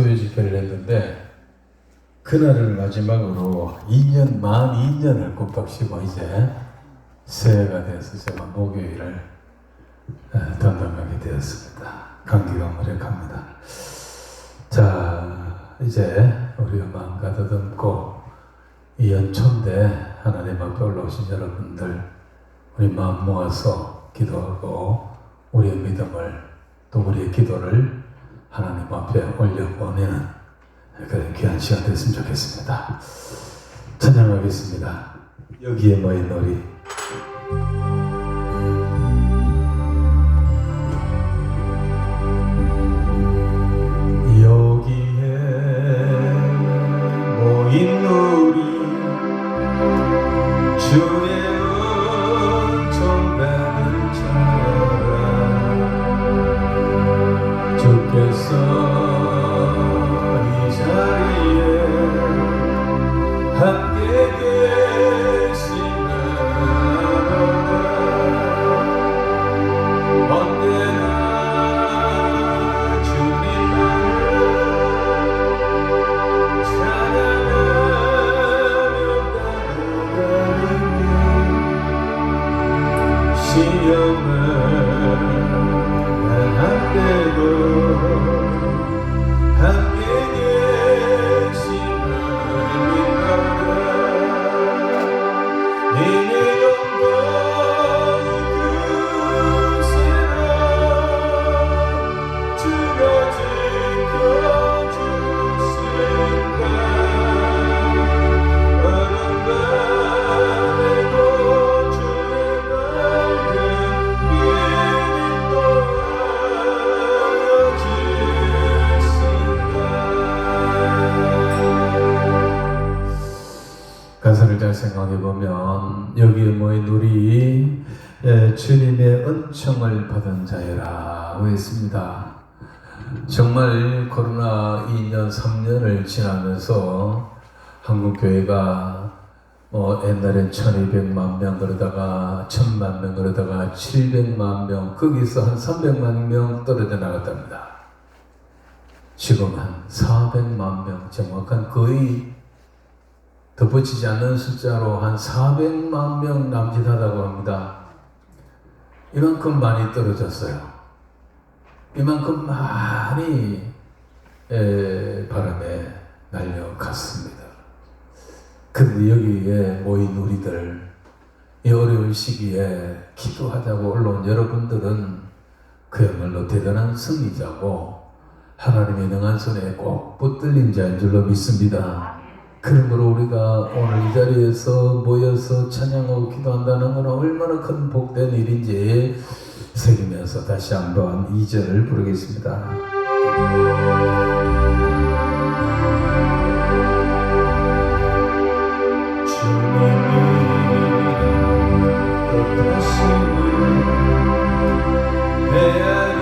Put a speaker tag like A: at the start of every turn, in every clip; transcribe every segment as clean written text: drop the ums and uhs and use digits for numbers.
A: 소요 집회를 했는데 그날을 마지막으로 만 2년을 곱박 쉬고 이제 새해가 돼서 제가 목요일을 담당하게 되었습니다. 감기가 무력합니다. 자, 이제 우리가 마음 가다듬고 이 연초인데 하나님 앞에 올라오신 여러분들, 우리 마음 모아서 기도하고 우리의 믿음을 또 우리의 기도를 하나님 앞에 올려보내는 그런 귀한 시간 됐으면 좋겠습니다. 찬양하겠습니다. 여기에 모인 우리. 여기에 모인 우리 주의 은총 받은 자라, 주께서 이 자리에 함께 계시나 언제나 시험을 당할 때도 함께 계시는 이내 영광이 크시라, 주가 지켜주신다. 어느 밤에도 주의 밝은 빛이 가사를 잘 생각해보면 여기에 모인 우리 주님의 은총을 받은 자여라 했습니다. 정말 코로나 2년 3년을 지나면서 한국교회가 옛날엔 1200만 명 그러다가 1000만 명 그러다가 700만 명, 거기서 한 300만 명 떨어져 나갔답니다. 지금 한 400만 명, 정확한 거의 덧붙이지 않는 숫자로 한 400만 명 남짓하다고 합니다. 이만큼 많이 떨어졌어요. 이만큼 많이 바람에 날려갔습니다. 그런데 여기에 모인 우리들, 이 어려운 시기에 기도하자고 올라온 여러분들은 그야말로 대단한 승리자고 하나님의 능한 손에 꼭 붙들린 자인 줄로 믿습니다. 그러므로 우리가 오늘 이 자리에서 모여서 찬양하고 기도한다는 것은 얼마나 큰 복된 일인지 새기면서 다시 한번 2절을 부르겠습니다. 주님이 뜻하시는 헤아리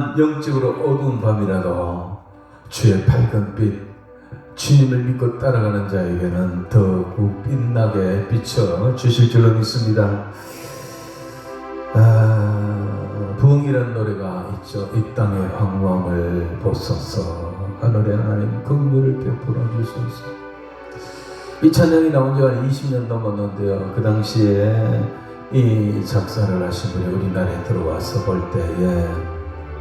A: 비만 영적으로 어두운 밤이라도 주의 밝은 빛, 주님을 믿고 따라가는 자에게는 더욱 빛나게 비춰 주실 줄로 믿습니다. 부흥이라는 노래가 있죠. 이 땅의 황무함을 보소서. 하늘의 하나님 긍휼을 베풀어 주소서. 이 찬양이 나온 지가 20년 넘었는데요. 그 당시에 이 작사를 하신 분이 우리나라에 들어와서 볼 때에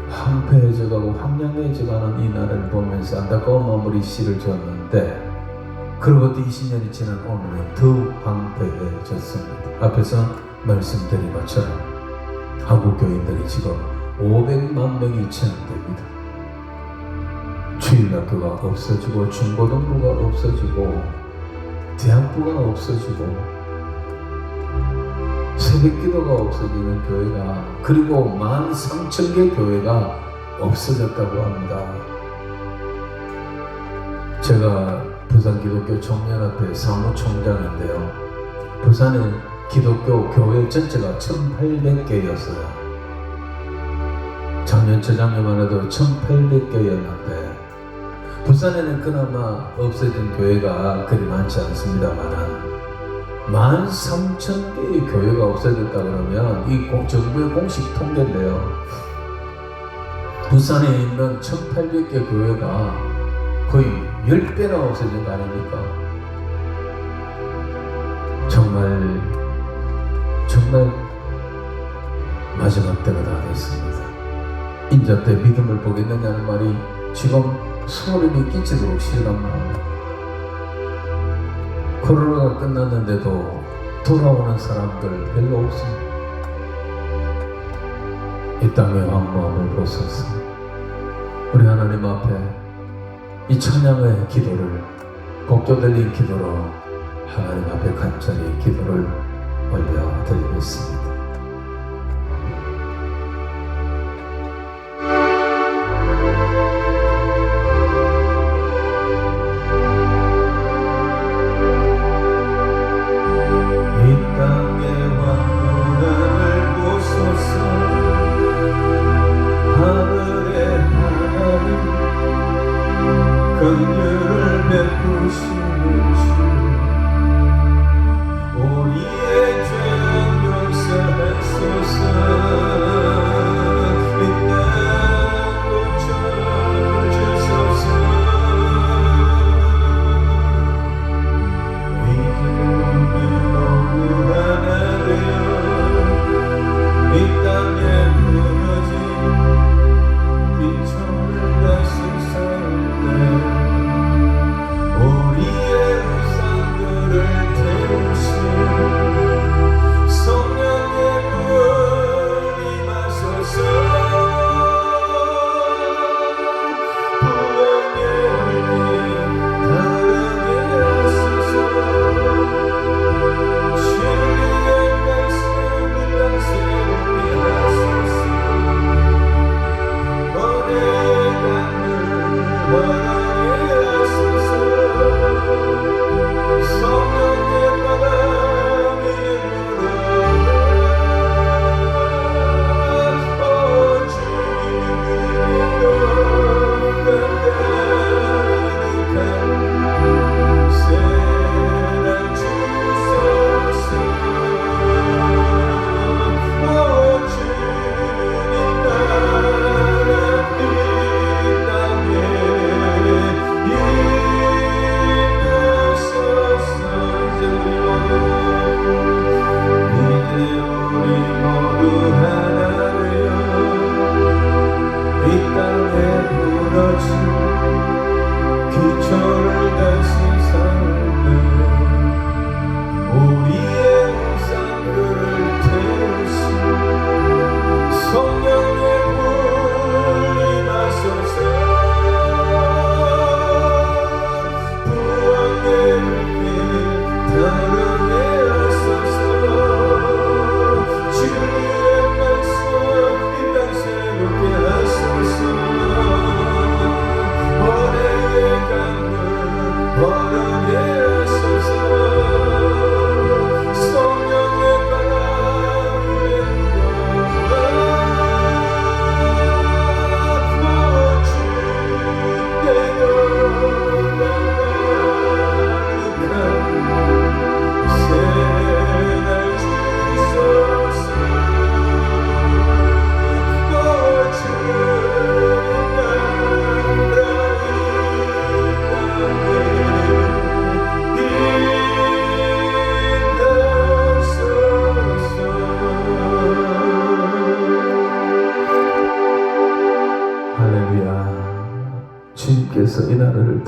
A: 황폐해져가고 황량해져가는 이 나라를 보면서 안타까운 마음으로 이 시를 지었는데, 그로부터 20년이 지난 오늘은 더욱 황폐해졌습니다. 앞에서 말씀드린 것처럼 한국 교인들이 지금 500만 명이 채용됩니다. 주일학교가 없어지고 중고등부가 없어지고 대학부가 없어지고 새벽기도가 없어지는 교회가, 그리고 13,000개 교회가 없어졌다고 합니다. 제가 부산기독교 청년협회 사무총장인데요. 부산의 기독교 교회 전체가 1,800개였어요. 작년 저작년만 해도 1,800개였는데 부산에는 그나마 없어진 교회가 그리 많지 않습니다만 13,000개의 교회가 없어졌다 그러면 이 정부의 공식 통계인데요. 부산에 있는 1,800개 교회가 거의 10배나 없어진 거 아닙니까? 정말 마지막 때가 다 됐습니다. 인자 때 믿음을 보겠느냐는 말이 지금 소름이 끼치도록 실감납니다. 코로나가 끝났는데도 돌아오는 사람들 별로 없습니다. 이 땅의 황무함을 보소서. 우리 하나님 앞에 이 찬양의 기도를, 곡조 들린 기도로 하나님 앞에 간절히 기도를 올려드리겠습니다. 긍휼을 베푸시는 주, 우리의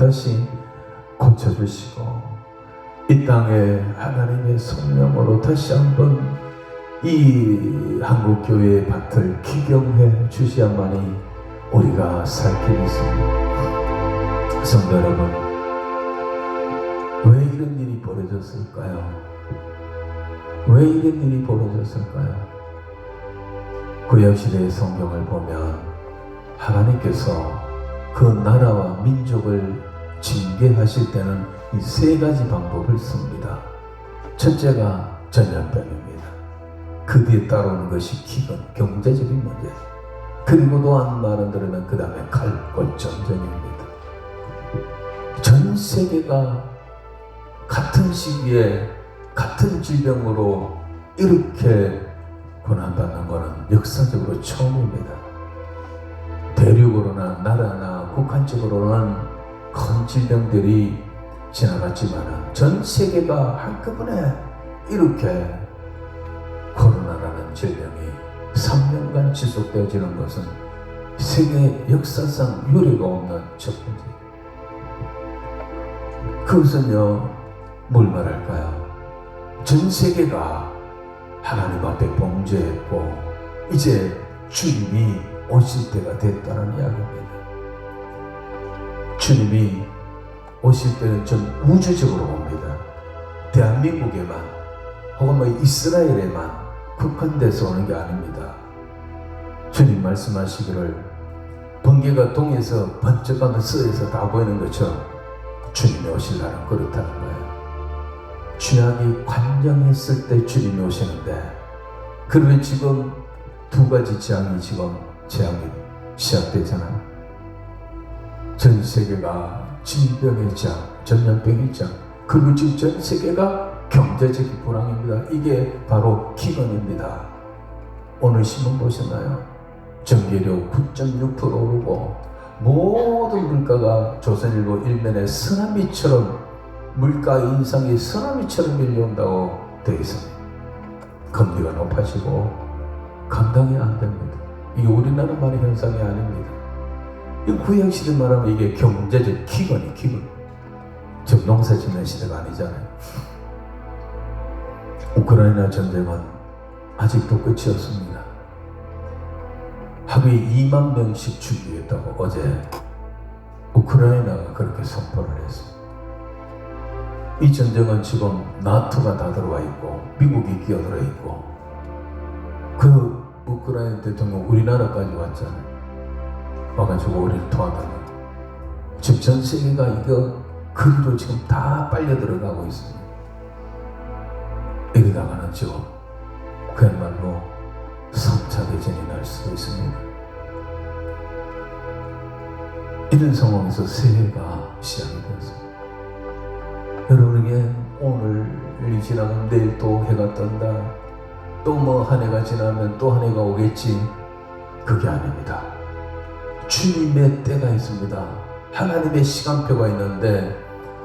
A: 다시 고쳐주시고 이 땅에 하나님의 성령으로 다시 한번 이 한국교회의 밭을 기경해 주셔야만이 우리가 살 길이 있습니다. 성도 여러분, 왜 이런 일이 벌어졌을까요? 왜 이런 일이 벌어졌을까요? 구약시대의 성경을 보면 하나님께서 그 나라와 민족을 징계하실 때는 이 세 가지 방법을 씁니다. 첫째가 전염병입니다. 그 뒤에 따라오는 것이 기근, 경제적인 문제. 그리고 또한 말은 들으면 그 다음에 칼꽃 전쟁입니다. 전 세계가 같은 시기에 같은 질병으로 이렇게 고난받는 것은 역사적으로 처음입니다. 대륙으로나 나라나 국한적으로는 큰 질병들이 지나갔지만 전 세계가 한꺼번에 이렇게 코로나라는 질병이 3년간 지속되어지는 것은 세계 역사상 유례가 없는 첫 번째. 그것은요, 뭘 말할까요? 전 세계가 하나님 앞에 범죄했고 이제 주님이 오실 때가 됐다는 이야기입니다. 주님이 오실 때는 전 우주적으로 옵니다. 대한민국에만 혹은 이스라엘에만 국한돼서 오는 게 아닙니다. 주님 말씀하시기를 번개가 동에서 번쩍하는 서에서 다 보이는 것처럼 주님이 오실 날은 그렇다는 거예요. 죄악이 관영했을 때 주님이 오시는데, 그러면 지금 두 가지 재앙이 시작되잖아요. 전 세계가 질병의 재앙, 전염병의 재앙, 그리고 지금 전 세계가 경제적인 불황입니다. 이게 바로 기근입니다. 오늘 신문 보셨나요? 전기료 9.6% 오르고 모든 물가가 조선일보 일면에 쓰나미처럼 물가 인상이 쓰나미처럼 밀려온다고 되어 있습니다. 금리가 높아지고 감당이 안 됩니다. 이게 우리나라만의 현상이 아닙니다. 이 구약시대 말하면 이게 경제적 기근. 지금 농사 짓는 시대가 아니잖아요. 우크라이나 전쟁은 아직도 끝이 없습니다. 하루에 2만 명씩 죽이겠다고 어제 우크라이나가 그렇게 선포를 했습니다. 이 전쟁은 지금 나토가 다 들어와 있고 미국이 끼어들어 있고 그 우크라이나 대통령 우리나라까지 왔잖아요. 와가지고 우리를 도와달라고. 지금 전 세계가 이거 그리로 지금 다 빨려 들어가고 있습니다. 이러다가는 지금 그야말로 3차 대전이 날 수도 있습니다. 이런 상황에서 새해가 시작이 되었습니다. 여러분에게 오늘이 지나면 내일 또 해가 뜬다, 또 뭐 한 해가 지나면 또 한 해가 오겠지, 그게 아닙니다. 주님의 때가 있습니다. 하나님의 시간표가 있는데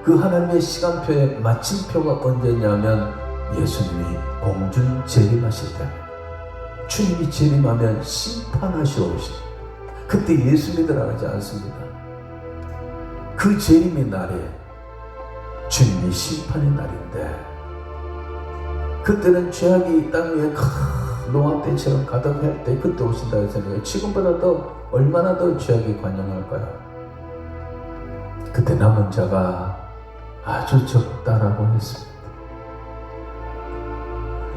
A: 그 하나님의 시간표의 마침표가 언제냐면 예수님이 공중 재림하실 때, 주님이 재림하면 심판하시러 오십니다. 그때 예수 믿으라 하지 않습니다. 그 재림의 날에 주님이 심판의 날인데, 그때는 죄악이 땅 위에 노아 때처럼 가득할 때 그때 오신다 했으니까 지금보다 더 얼마나 더 죄악이 관영할까요? 그때 남은 자가 아주 적다라고 했습니다.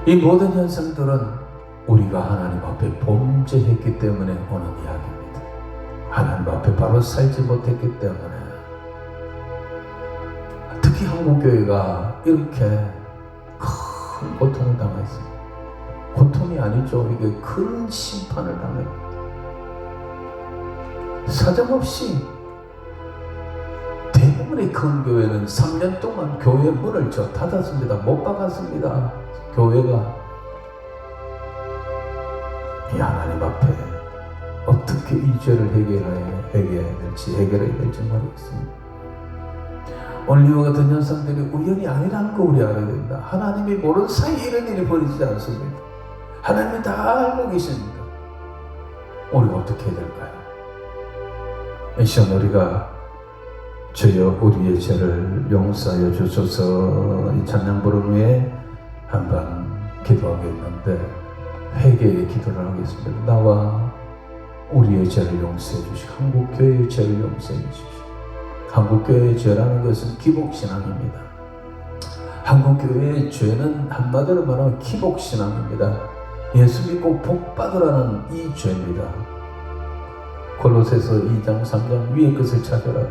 A: 이 모든 현상들은 우리가 하나님 앞에 범죄했기 때문에 오는 이야기입니다. 하나님 앞에 바로 살지 못했기 때문에, 특히 한국교회가 이렇게 큰 고통을 당했습니다. 고통이 아니죠. 이게 큰 심판을 당했습니다. 사정없이 대부분의 큰 교회는 3년 동안 교회 문을 닫았습니다. 못 박았습니다. 교회가 이 하나님 앞에 어떻게 이 죄를 해결해야 될지 모르겠습니다. 오늘 이와 같은 현상들이 우연이 아니라는 거 우리 알아야 됩니다. 하나님이 모르는 사이에 이런 일이 벌어지지 않습니다. 하나님이 다 알고 계십니다. 우리가 어떻게 해야 될까요? 이 시간 우리가 주여 우리의 죄를 용서하여 주소서. 이 찬양 부른 후에 한번 기도하겠는데 회개의 기도를 하겠습니다. 나와 우리의 죄를 용서해 주시고 한국교회의 죄를 용서해 주십시오. 한국교회의 죄라는 것은 기복신앙입니다. 한국교회의 죄는 한마디로 말하면 기복신앙입니다. 예수 믿고 복 받으라는 이 죄입니다. 골로새서 2장 3장 위의 것을 찾아라.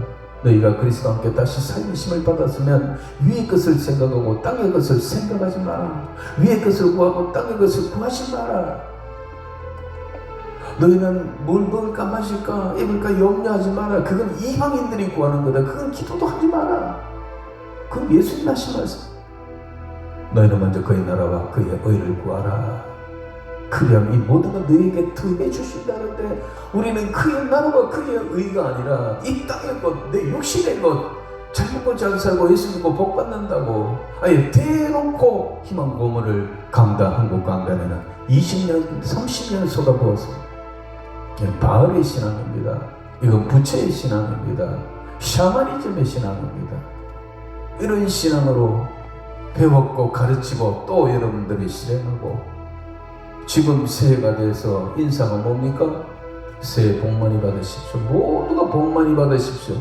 A: 너희가 그리스도와 함께 다시 살리심을 받았으면 위의 것을 생각하고 땅의 것을 생각하지 마라. 위의 것을 구하고 땅의 것을 구하지 마라. 너희는 뭘 먹을까 마실까 입을까 염려하지 마라. 그건 이방인들이 구하는 거다. 그건 기도도 하지 마라. 그건 예수님 하신 말씀. 너희는 먼저 그의 나라와 그의 의를 구하라. 그리하면 이 모든 건 너희에게 더해 주신다는데 우리는 그의 나라와 그의 의가 아니라 이 땅의 것, 내 육신의 것, 잘 먹고 잘 살고 예수 믿고 복 받는다고 아예 대놓고 희망 고문을 한국 강단에는 20년, 30년 쏟아부었습니다. 바알의 신앙입니다. 이건 부채의 신앙입니다. 샤머니즘의 신앙입니다. 이런 신앙으로 배웠고 가르치고 또 여러분들이 실행하고 지금 새해가 돼서 인사가 뭡니까? 새해 복 많이 받으십시오. 모두가 복 많이 받으십시오.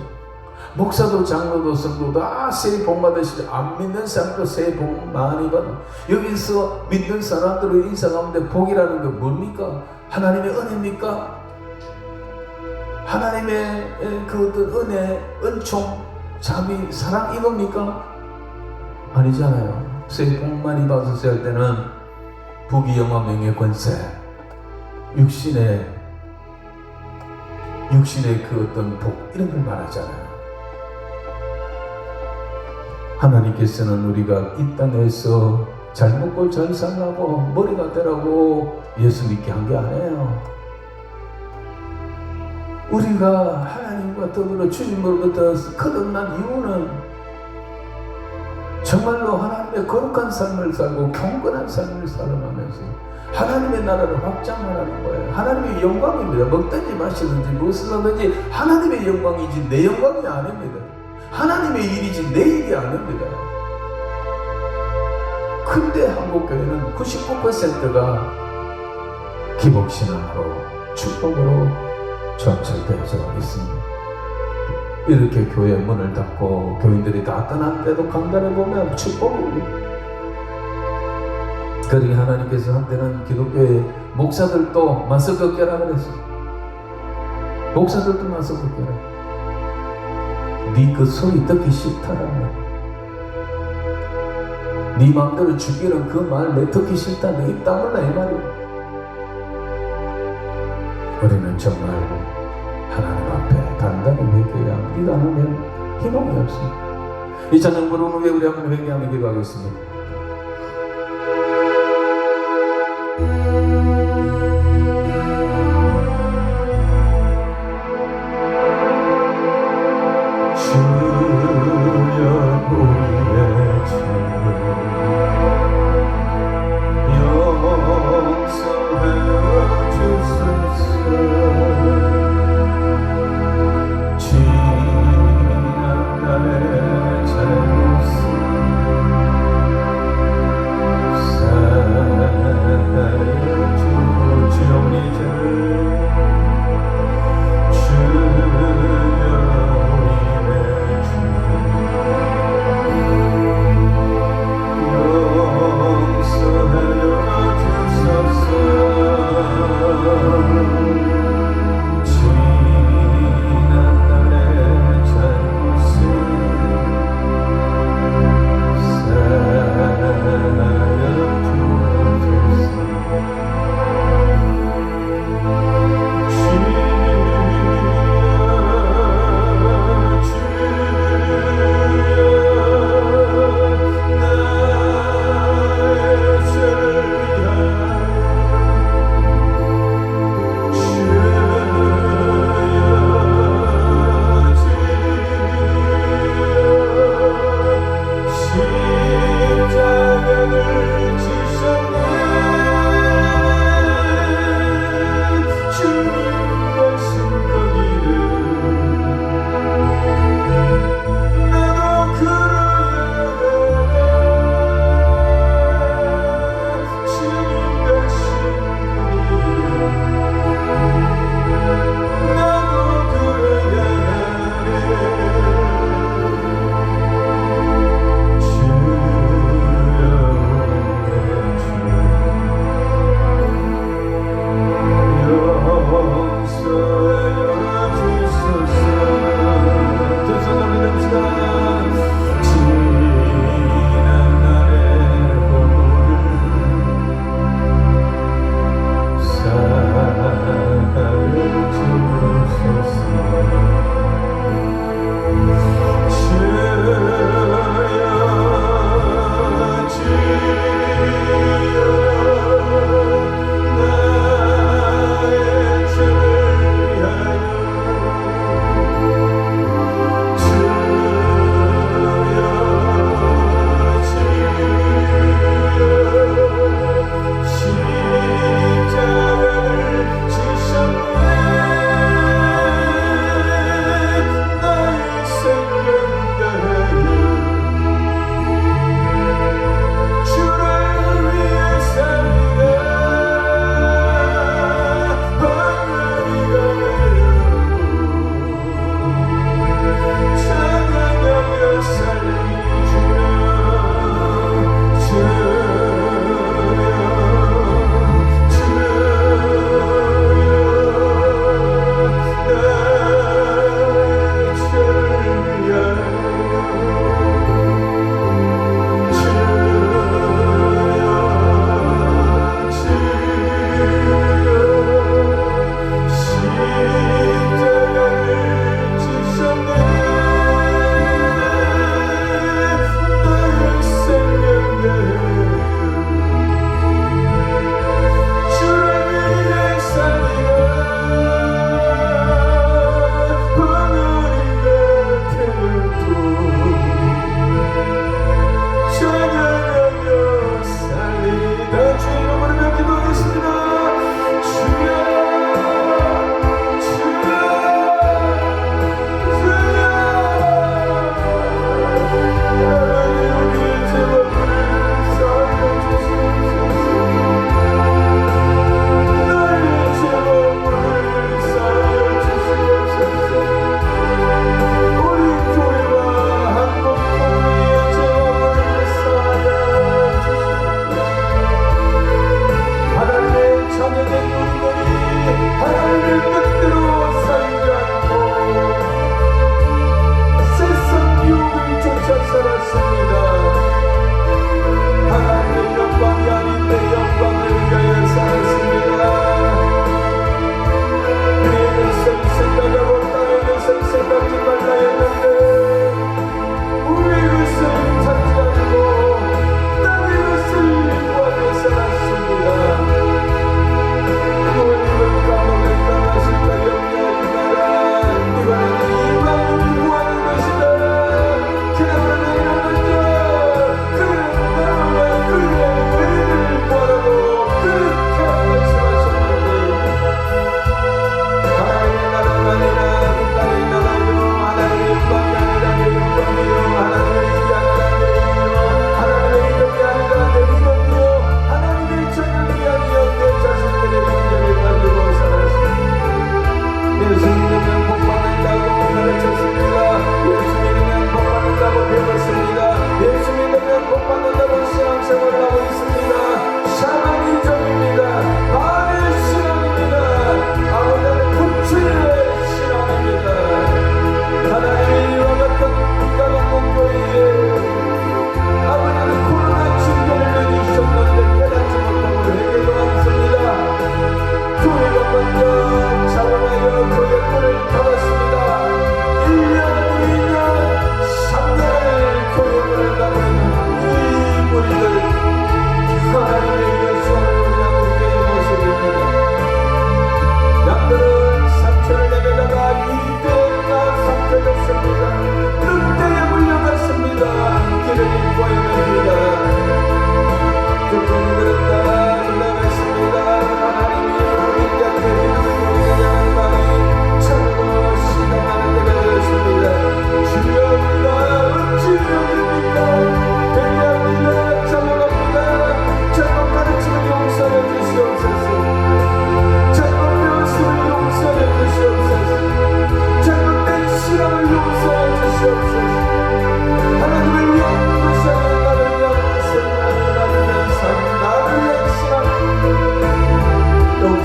A: 목사도 장로도 성도도 새해 복 받으십시오. 안 믿는 사람도 새해 복 많이 받아. 여기서 믿는 사람들의 인사 가운데 복이라는 게 뭡니까? 하나님의 은혜입니까? 하나님의 그 어떤 은혜, 은총, 자비, 사랑 이겁니까? 아니잖아요. 새해 복 많이 받으세요 할 때는 부귀 영화 명예 권세, 육신의 그 어떤 복 이런 걸 말하잖아요. 하나님께서는 우리가 이 땅에서 잘 먹고 잘 살라고 머리가 되라고 예수 믿게 한 게 아니에요. 우리가 하나님과 더불어 주님으로부터 거듭난 이유는 정말로 하나님의 거룩한 삶을 살고 경건한 삶을 살아가면서 하나님의 나라를 확장하라는 거예요. 하나님의 영광입니다. 먹든지 마시든지 무엇을 하든지 하나님의 영광이지 내 영광이 아닙니다. 하나님의 일이지 내 일이 아닙니다. 근데 한국교회는 99%가 기복신앙으로 축복으로 점철되어져 있습니다. 이렇게 교회 문을 닫고 교인들이 다 떠났는데도 강단에 보면 축복입니다. 그러니 하나님께서 한때는 기독교의 목사들도 맞서 걷게라 그랬어요. 목사들도 맞서 걷게라. 네 그 소리 듣기 싫다라. 네 마음대로 죽이는 그 말 내 듣기 싫다. 내 입 다물라 이 말이야. 우리는 정말 하나님 앞에 단단히 회개해야 합니다. 않으면 희망이 없습니다. 이 찬양 부르는 후에 우리 한번 회개하며 기도하겠습니다.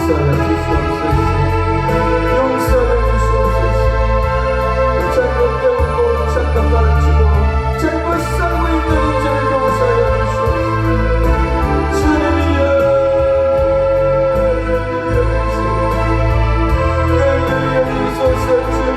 A: 용서하여 주시옵소서. 용서하여 주시옵소서. 잘못 배우고 잘못 가르치고 잘못 살고 있는 이들을 용서하여 주시옵소서. 주님이여 여기소서. 주님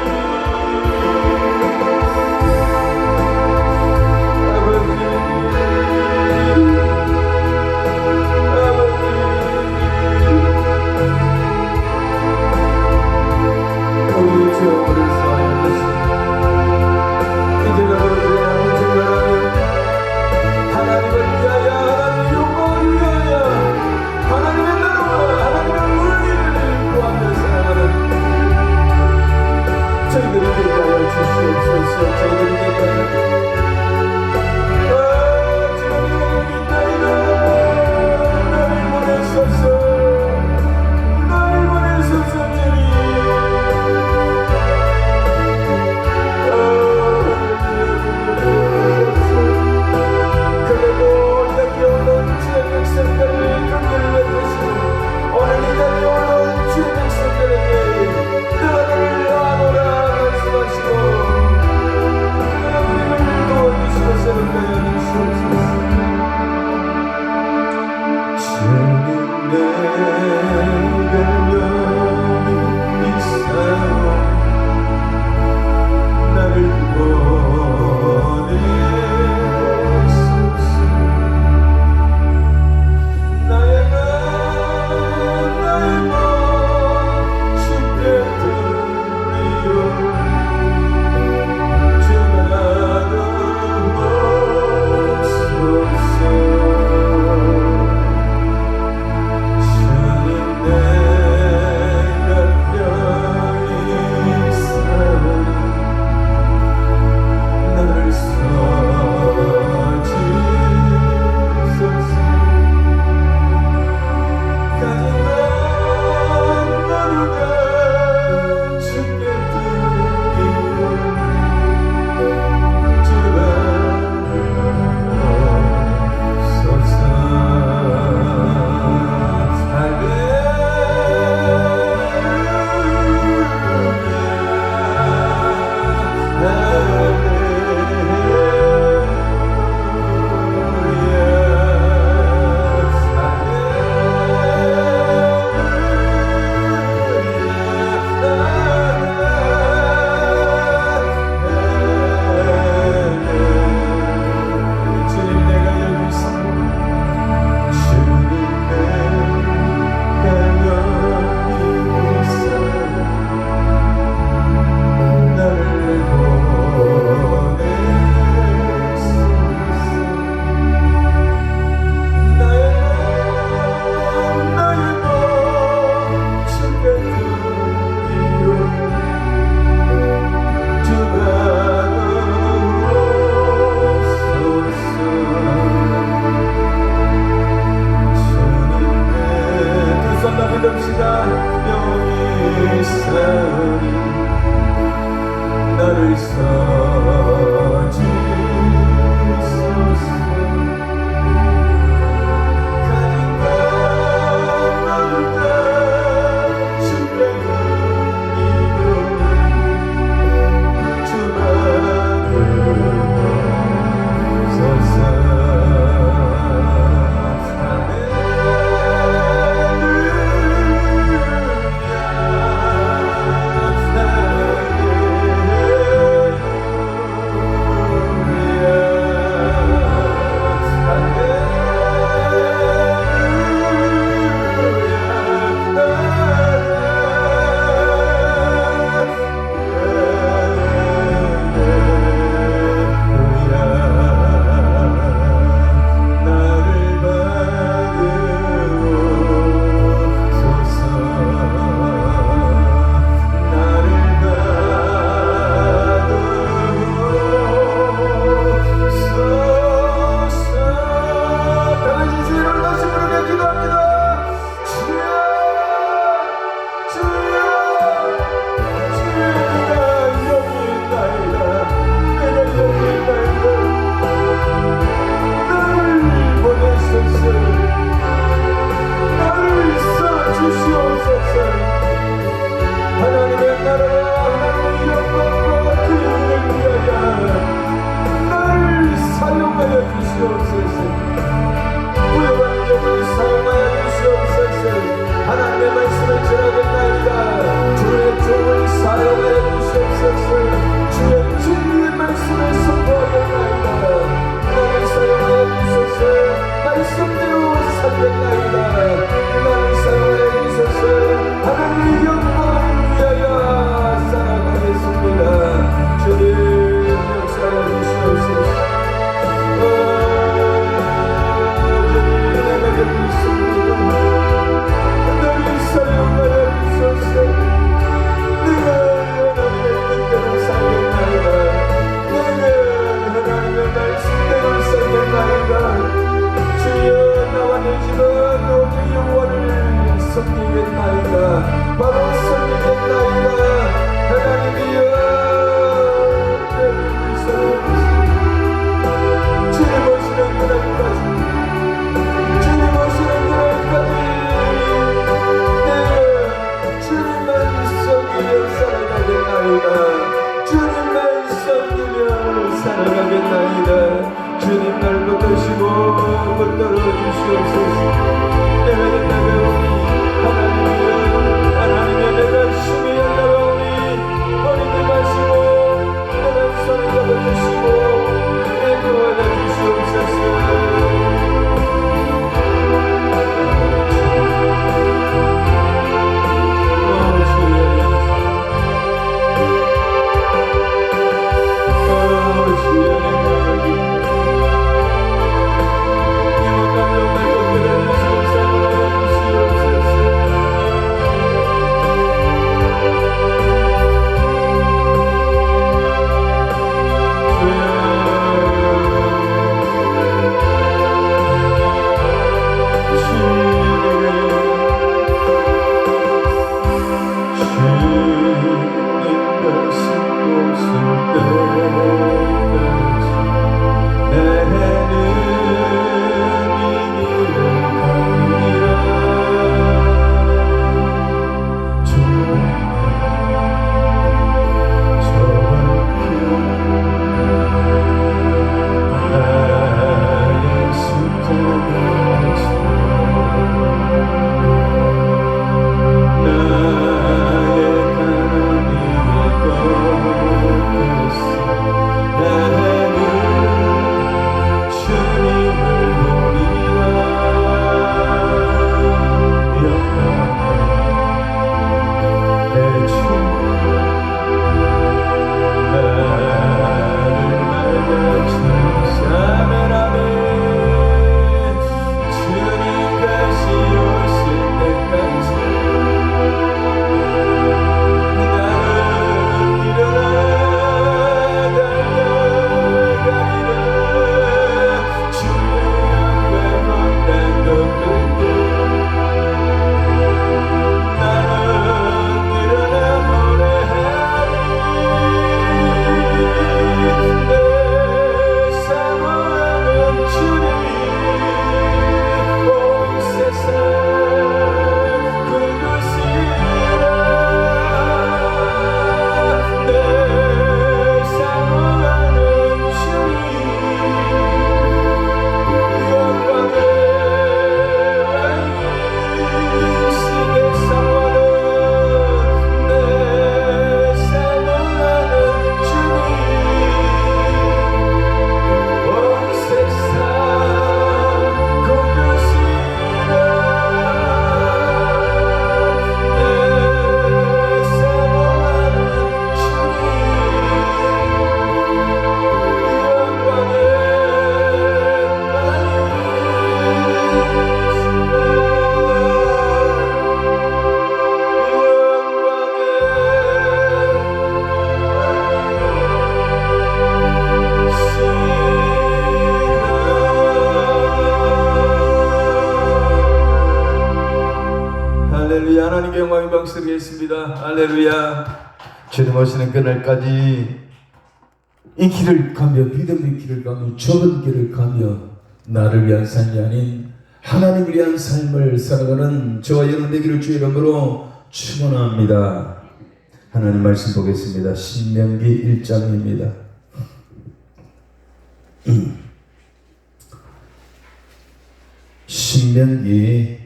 B: 나를 사랑하여 주소서. 하나님의 영광을 위하여 살아가겠습니다. 주님 역사하여 주시옵소서. 주님 내가 여기 있습니다. 나를 사랑하여 주소서. 내가 하나님의 뜻대로 살겠나이다. 내가 하나님의 말씀대로 살겠나이다. 주여 나와 내 집은 오직 여호와를 섬기겠나이다. 바로 섬기겠나이다. 하나님이여 주님 오시는 그날까지, 주님 오시는 그날까지 내가 주님만 섬기며 살아가겠나이다. 주님만 섬기며 살아가겠나이다. 주님 날 붙드시고 붙들어 주시옵소서. 내가 나가오니 하나님이여, 하나님이여 내가 힘이 나가오니 버리지 마시고 내가 손을 잡아주시고 내 도와줘 주시옵소서. 할렐루야. 하나님의 영광이 방스르겠습니다. 할렐루야. 주님 오시는 그날까지 이 길을 가며 믿음의 길을 가며 좁은 길을 가며 나를 위한 삶이 아닌 하나님을 위한 삶을 살아가는 저와 여러분 되기를 주의 이름으로 축원합니다. 하나님 말씀 보겠습니다. 신명기 1장입니다. 신명기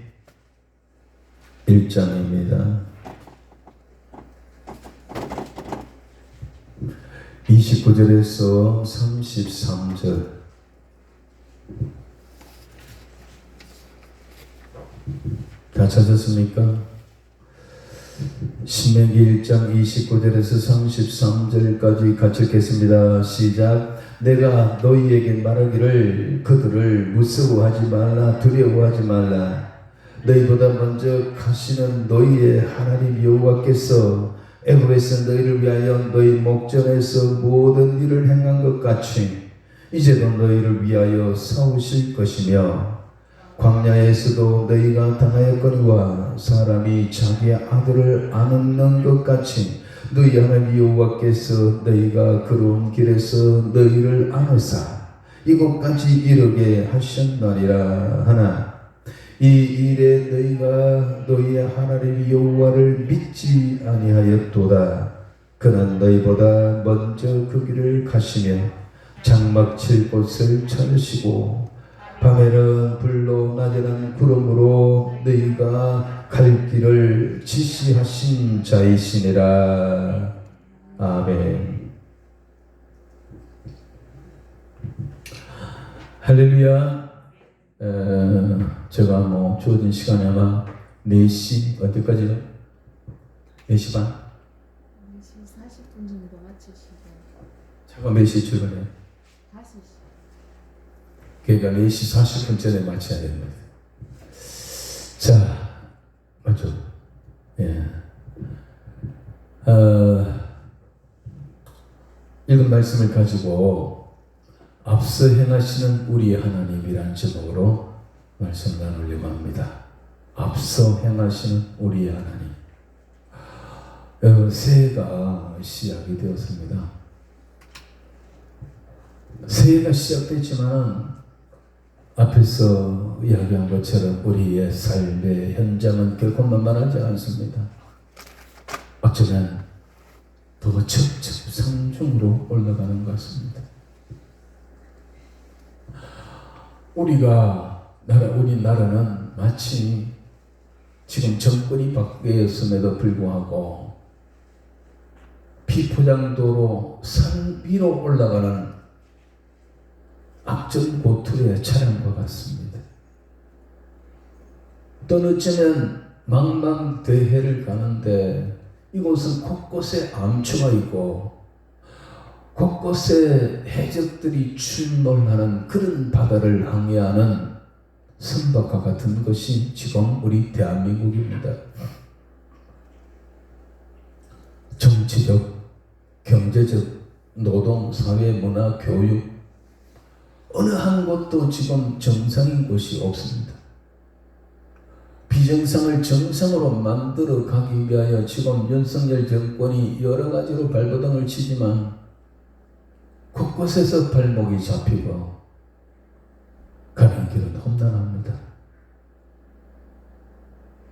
B: 1장입니다. 29절에서 33절. 다 찾았습니까? 신명기 1장 29절에서 33절까지 같이 읽겠습니다. 시작. 내가 너희에게 말하기를 그들을 무서워하지 말라, 두려워하지 말라. 너희보다 먼저 가시는 너희의 하나님 여호와께서 애굽에서 너희를 위하여 너희 목전에서 모든 일을 행한 것 같이 이제도 너희를 위하여 싸우실 것이며, 광야에서도 너희가 당하였거니와 사람이 자기 아들을 안놓는 것 같이 너희 하나님 여호와께서 너희가 걸어온 길에서 너희를 안으사 이곳까지 이르게 하셨나니라 하나, 이 일에 너희가 너희의 하나님 여호와를 믿지 아니하였도다. 그는 너희보다 먼저 그 길을 가시며 장막 칠 곳을 찾으시고 밤에는 불로 낮에는 구름으로 너희가 갈 길을 지시하신 자이시니라. 아멘. 할렐루야. 제가 주어진 시간이 아마 4시 어디까지요? 4시 반?
C: 4시 40분 정도 마치시고
B: 제가 몇 시에 출근해요?
C: 5시.
B: 그러니까 4시 40분 전에 마쳐야 됩니다. 자, 맞죠? 예. 읽은 말씀을 가지고 앞서 행하시는 우리의 하나님이란 제목으로 말씀 나누려고 합니다. 앞서 행하시는 우리의 하나님. 여러분, 새해가 시작이 되었습니다. 새해가 시작됐지만 앞에서 이야기한 것처럼 우리의 삶의 현장은 결코 만만하지 않습니다. 어쩌면 더 첩첩 상중으로 올라가는 것 같습니다. 우리나라는 마치 지금 정권이 바뀌었음에도 불구하고 비포장도로 산 위로 올라가는 악전고투의 차량과 같습니다. 또 어쩌면 망망대해를 가는데 이곳은 곳곳에 암초가 있고 곳곳에 해적들이 출몰하는 그런 바다를 항해하는 선박과 같은 것이 지금 우리 대한민국입니다. 정치적, 경제적, 노동, 사회, 문화, 교육 어느 한 곳도 지금 정상인 곳이 없습니다. 비정상을 정상으로 만들어 가기 위하여 지금 윤석열 정권이 여러 가지로 발버둥을 치지만 곳곳에서 발목이 잡히고 가는 길은 험난합니다.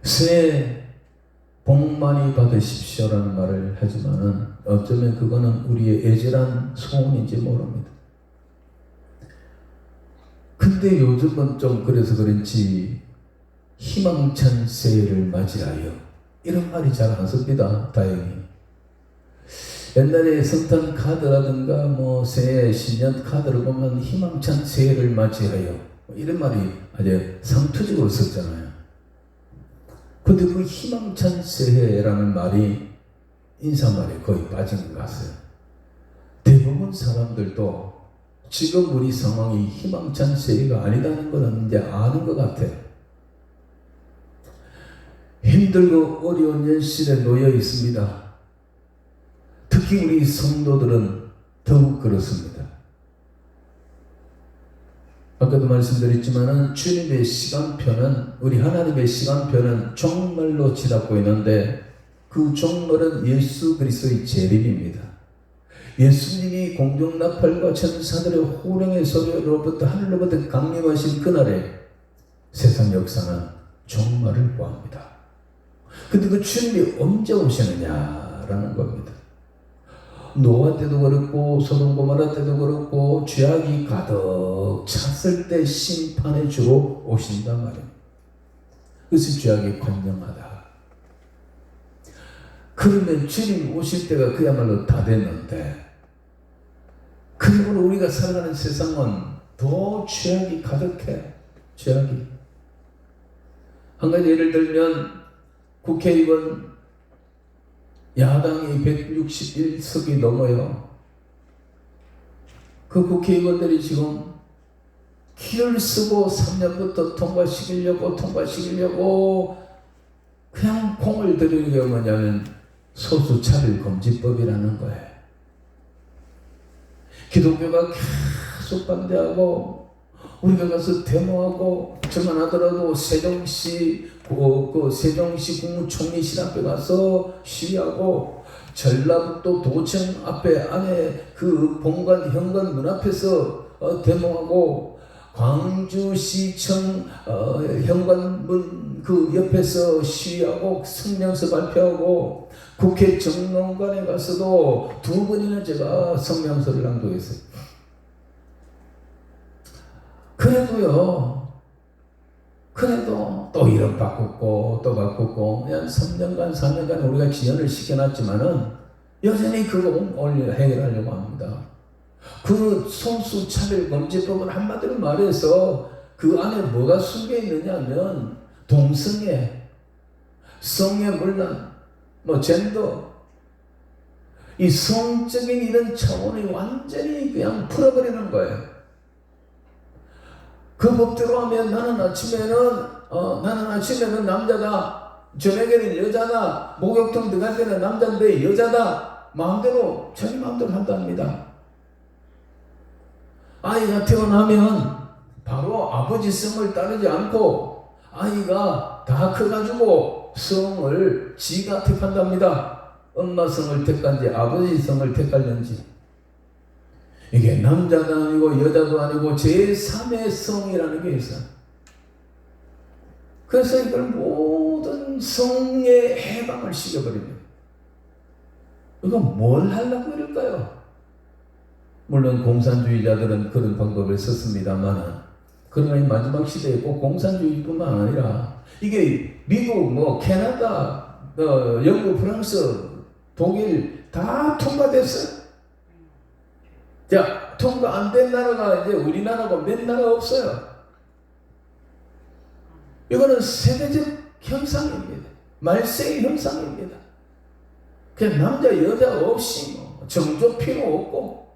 B: 새해 복 많이 받으십시오라는 말을 하지만은 어쩌면 그거는 우리의 애절한 소원인지 모릅니다. 근데 요즘은 좀 그래서 그런지 희망찬 새해를 맞이하여 이런 말이 잘 안 씁니다. 다행히. 옛날에 성탄 카드라든가 새해 신년 카드를 보면 희망찬 새해를 맞이하여 이런 말이 아주 상투적으로 썼잖아요. 근데 그 희망찬 새해라는 말이 인사말에 거의 빠진 것 같아요. 대부분 사람들도 지금 우리 상황이 희망찬 새해가 아니다는 것은 이제 아는 것 같아요. 힘들고 어려운 현실에 놓여 있습니다. 특히 우리 성도들은 더욱 그렇습니다. 아까도 말씀드렸지만 주님의 시간표는, 우리 하나님의 시간표는 종말로 치닫고 있는데 그 종말은 예수 그리스도의 재림입니다. 예수님이 공중나팔과 천사들의 호령의 소리로부터 하늘로부터 강림하신 그날에 세상 역사는 종말을 구합니다. 근데 그 주님이 언제 오시느냐라는 겁니다. 노아 때도 그렇고 소돔 고모라 때도 그렇고 죄악이 가득 찼을 때 심판의 주로 오신단 말입니다. 그래서 죄악이 관영하다. 그러면 주님 오실 때가 그야말로 다 됐는데, 그러므로 우리가 살아가는 세상은 더 죄악이 가득해. 죄악이.
A: 한 가지 예를 들면 국회의원 야당이 161석이 넘어요. 그 국회의원들이 지금 기를 쓰고 3년부터 통과시키려고 그냥 공을 들이는 게 뭐냐면 소수차별금지법이라는 거예요. 기독교가 계속 반대하고 우리가 가서 데모하고 저만 하더라도 세종시 국무총리실 앞에 가서 시위하고 전라북도 도청 앞에 안에 그 본관 현관 문 앞에서 데모하고 광주시청 현관문 그 옆에서 시위하고 성명서 발표하고 국회 정론관에 가서도 2번이나 제가 성명서를 낭독했어요. 그래도 또 이름 바꿨고 또 바꿨고 그냥 3년간 4년간 우리가 지연을 시켜놨지만은 여전히 그거 해결하려고 합니다. 그 소수차별금지법은 한마디로 말해서 그 안에 뭐가 숨겨 있느냐면 동성애, 성애문란, 젠더, 이 성적인 이런 차원이 완전히 그냥 풀어버리는 거예요. 그 법대로 하면 나는 아침에는 남자다, 저녁에는 여자다, 목욕탕 들어갈 때는 남자인데 여자다, 마음대로 자기 마음대로 한답니다. 아이가 태어나면 바로 아버지 성을 따르지 않고 아이가 다 커가지고 성을 지가 택한답니다. 엄마 성을 택한지 아버지 성을 택할는지. 이게 남자도 아니고 여자도 아니고 제3의 성이라는 게 있어요. 그래서 이걸 모든 성에 해방을 시켜버립니다. 이거 뭘 하려고 이럴까요? 물론 공산주의자들은 그런 방법을 썼습니다만, 그러나 이 마지막 시대에 꼭 공산주의뿐만 아니라 이게 미국, 캐나다, 영국, 프랑스, 독일 다 통과됐어요. 자, 통과 안 된 나라가 이제 우리나라가 몇 나라 없어요. 이거는 세대적 현상입니다. 말세의 현상입니다. 그냥 남자 여자 없이 정조 필요 없고